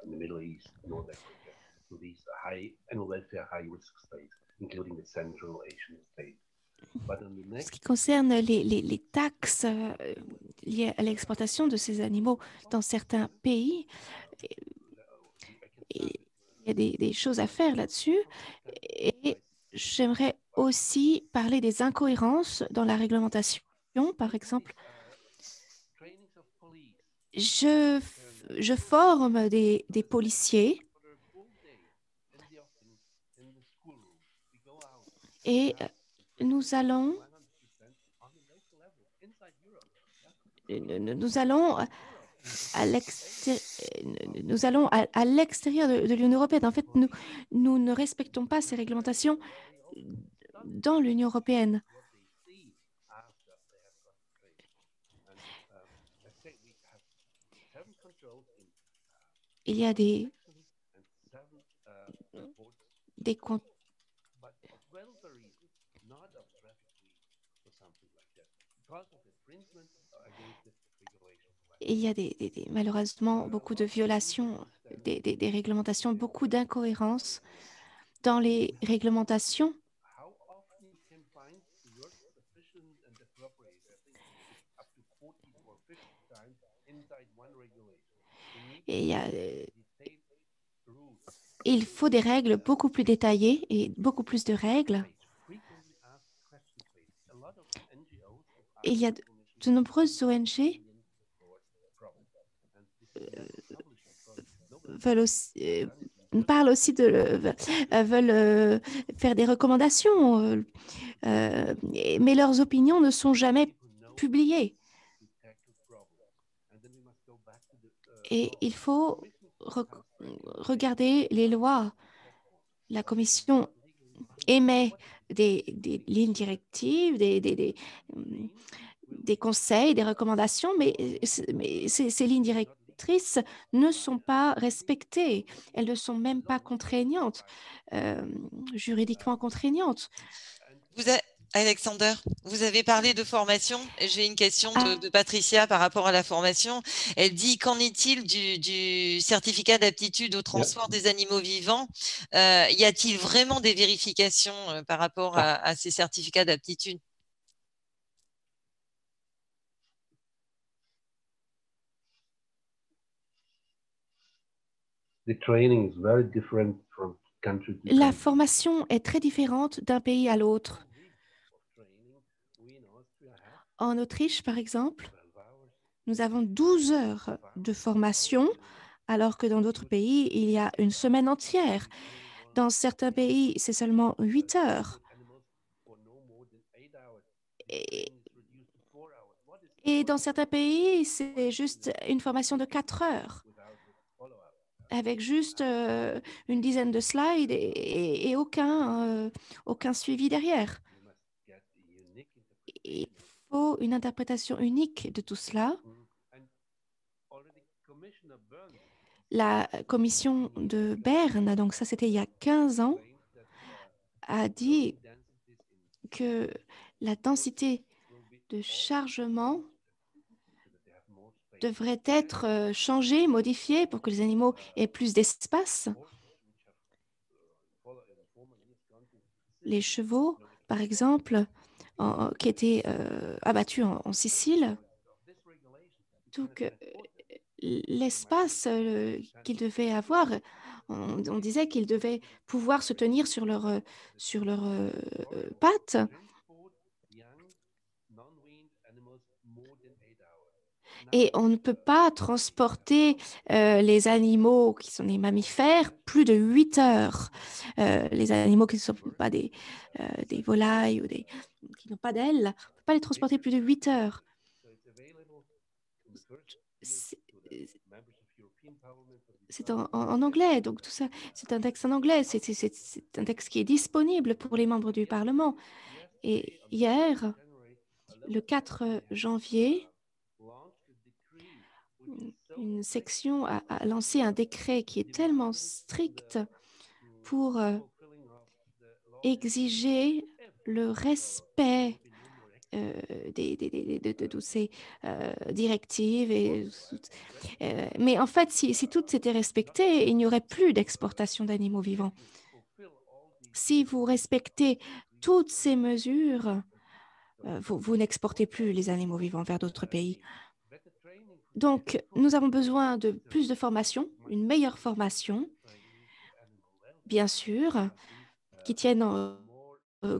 in the Middle East, North Africa, to these high animal welfare high risk states, including the Central Asian states. ce qui concerne les taxes liées à l'exportation de ces animaux dans certains pays, il y a des choses à faire là-dessus. Et j'aimerais aussi parler des incohérences dans la réglementation. Par exemple, je forme des policiers et nous allons nous allons à l'extérieur de l'Union européenne. En fait, nous ne respectons pas ces réglementations dans l'Union européenne. Il y a il y a malheureusement beaucoup de violations des réglementations, beaucoup d'incohérences dans les réglementations. Et il y a il faut des règles beaucoup plus détaillées et beaucoup plus de règles. Il y a de nombreuses ONG parlent aussi veulent faire des recommandations, mais leurs opinions ne sont jamais publiées. Et il faut regarder les lois. La Commission émet des lignes directives, des conseils, des recommandations, mais ces lignes directrices ne sont pas respectées. Elles ne sont même pas contraignantes, juridiquement contraignantes. Alexander, vous avez parlé de formation. J'ai une question de Patricia par rapport à la formation. Elle dit, qu'en est-il du certificat d'aptitude au transport des animaux vivants? Y a-t-il vraiment des vérifications par rapport à ces certificats d'aptitude? La formation est très différente d'un pays à l'autre. En Autriche, par exemple, nous avons 12 heures de formation, alors que dans d'autres pays, il y a une semaine entière. Dans certains pays, c'est seulement 8 heures. Et dans certains pays, c'est juste une formation de 4 heures, avec juste une dizaine de slides et aucun suivi derrière. Il faut une interprétation unique de tout cela. La commission de Berne, donc ça c'était il y a 15 ans, a dit que la densité de chargement devrait être changée, modifiée pour que les animaux aient plus d'espace. Les chevaux, par exemple, qui étaient abattus en Sicile, donc l'espace qu'ils devaient avoir, on disait qu'ils devaient pouvoir se tenir sur leurs pattes. Et on ne peut pas transporter les animaux qui sont des mammifères plus de 8 heures. Les animaux qui ne sont pas des volailles ou qui n'ont pas d'ailes, on ne peut pas les transporter plus de 8 heures. C'est en anglais, donc tout ça, c'est un texte en anglais, c'est un texte qui est disponible pour les membres du Parlement. Et hier, le 4 janvier, une section a lancé un décret qui est tellement strict pour exiger le respect de toutes ces directives. Mais en fait, si toutes étaient respectées, il n'y aurait plus d'exportation d'animaux vivants. Si vous respectez toutes ces mesures, vous n'exportez plus les animaux vivants vers d'autres pays. Donc, nous avons besoin de plus de formation, une meilleure formation, bien sûr, qui tienne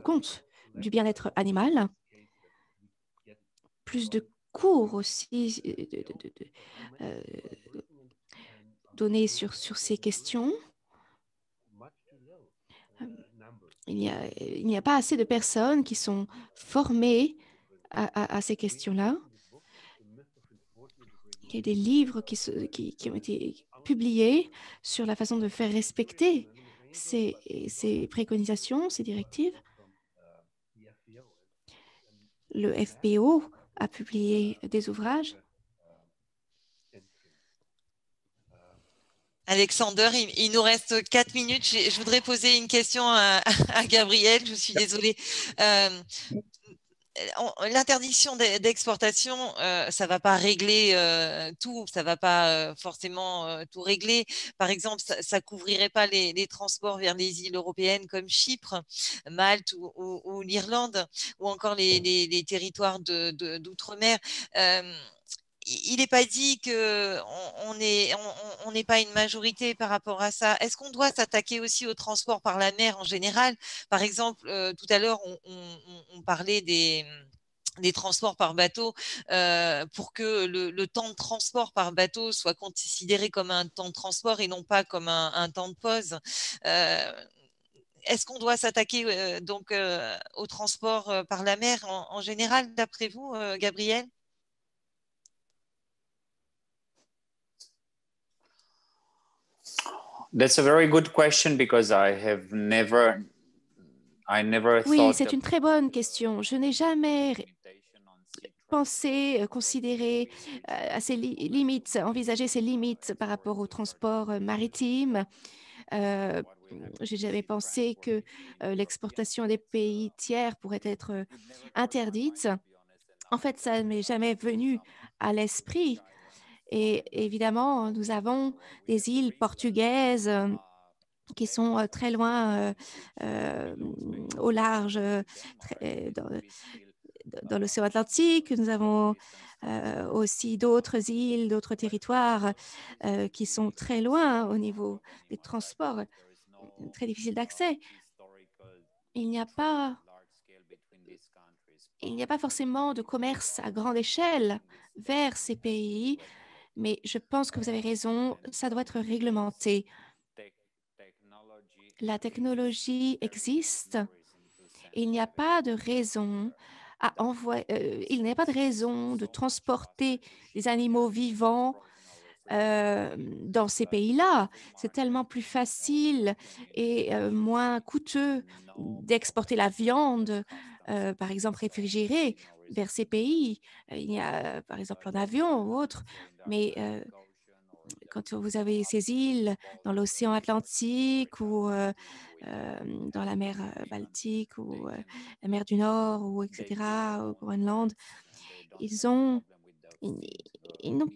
compte du bien-être animal, plus de cours aussi donnés sur ces questions. Il n'y a pas assez de personnes qui sont formées à ces questions-là. Il y a des livres qui ont été publiés sur la façon de faire respecter ces préconisations, ces directives. Le FPO a publié des ouvrages. Alexander, il nous reste 4 minutes. Je voudrais poser une question à Gabriel. Je suis désolée. L'interdiction d'exportation, ça ne va pas régler tout, ça ne va pas forcément tout régler. Par exemple, ça ne couvrirait pas les transports vers les îles européennes comme Chypre, Malte ou l'Irlande, ou encore les territoires d'outre-mer. il n'est pas dit qu'on n'est pas une majorité par rapport à ça. Est-ce qu'on doit s'attaquer aussi au transport par la mer en général? Par exemple, tout à l'heure, on parlait des transports par bateau, pour que le temps de transport par bateau soit considéré comme un temps de transport et non pas comme un temps de pause. Est-ce qu'on doit s'attaquer au transport par la mer en général, d'après vous, Gabriel? That's a very good question because I never Oui, thought c'est une très bonne question. Je n'ai jamais pensé, considéré à ces limites, envisager ces limites par rapport au transport maritime. J'ai jamais pensé que l'exportation des pays tiers pourrait être interdite. En fait, ça ne m'est jamais venu à l'esprit. Et évidemment, nous avons des îles portugaises qui sont très loin au large, dans l'océan Atlantique. Nous avons aussi d'autres îles, d'autres territoires qui sont très loin au niveau des transports, très difficiles d'accès. Il n'y a pas forcément de commerce à grande échelle vers ces pays, mais je pense que vous avez raison, ça doit être réglementé. La technologie existe. Il n'y a pas de raison il n'y a pas de raison de transporter des animaux vivants dans ces pays-là. C'est tellement plus facile et moins coûteux d'exporter la viande, par exemple réfrigérée, vers ces pays. Il y a, par exemple, en avion ou autre, mais quand vous avez ces îles dans l'océan Atlantique ou dans la mer Baltique ou la mer du Nord, ou etc., au Groenland, ils n'ont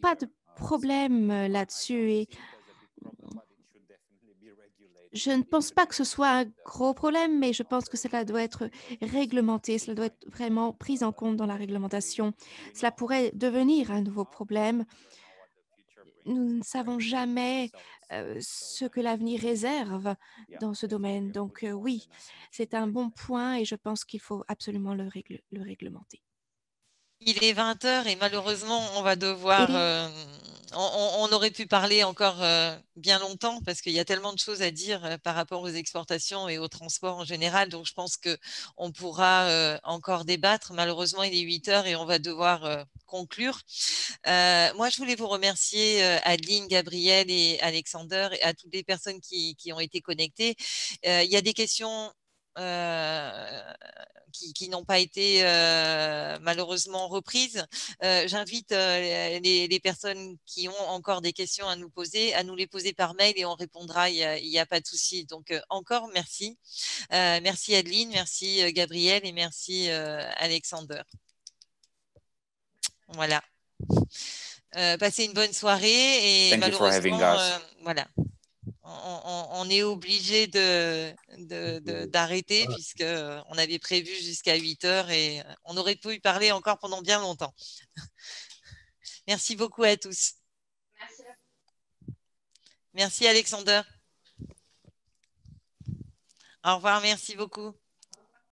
pas de problème là-dessus. Et je ne pense pas que ce soit un gros problème, mais je pense que cela doit être réglementé, cela doit être vraiment pris en compte dans la réglementation. Cela pourrait devenir un nouveau problème. Nous ne savons jamais ce que l'avenir réserve dans ce domaine. Donc oui, c'est un bon point et je pense qu'il faut absolument le réglementer. Il est 20 heures et malheureusement, on va devoir. On aurait pu parler encore bien longtemps parce qu'il y a tellement de choses à dire par rapport aux exportations et au transport en général. Donc, je pense qu'on pourra encore débattre. Malheureusement, il est 8 heures et on va devoir conclure. Moi, je voulais vous remercier, Adeline, Gabriel et Alexander, et à toutes les personnes qui ont été connectées. Il y a des questions qui n'ont pas été malheureusement reprises. J'invite les personnes qui ont encore des questions à nous poser, à nous les poser par mail et on répondra, il n'y a pas de souci. Donc encore merci. Merci Adeline, merci Gabriel et merci Alexander. Voilà. Passez une bonne soirée et malheureusement, voilà. On est obligé d'arrêter puisqu'on avait prévu jusqu'à 8 heures et on aurait pu y parler encore pendant bien longtemps. Merci beaucoup à tous. Merci. Merci Alexander. Au revoir, merci beaucoup.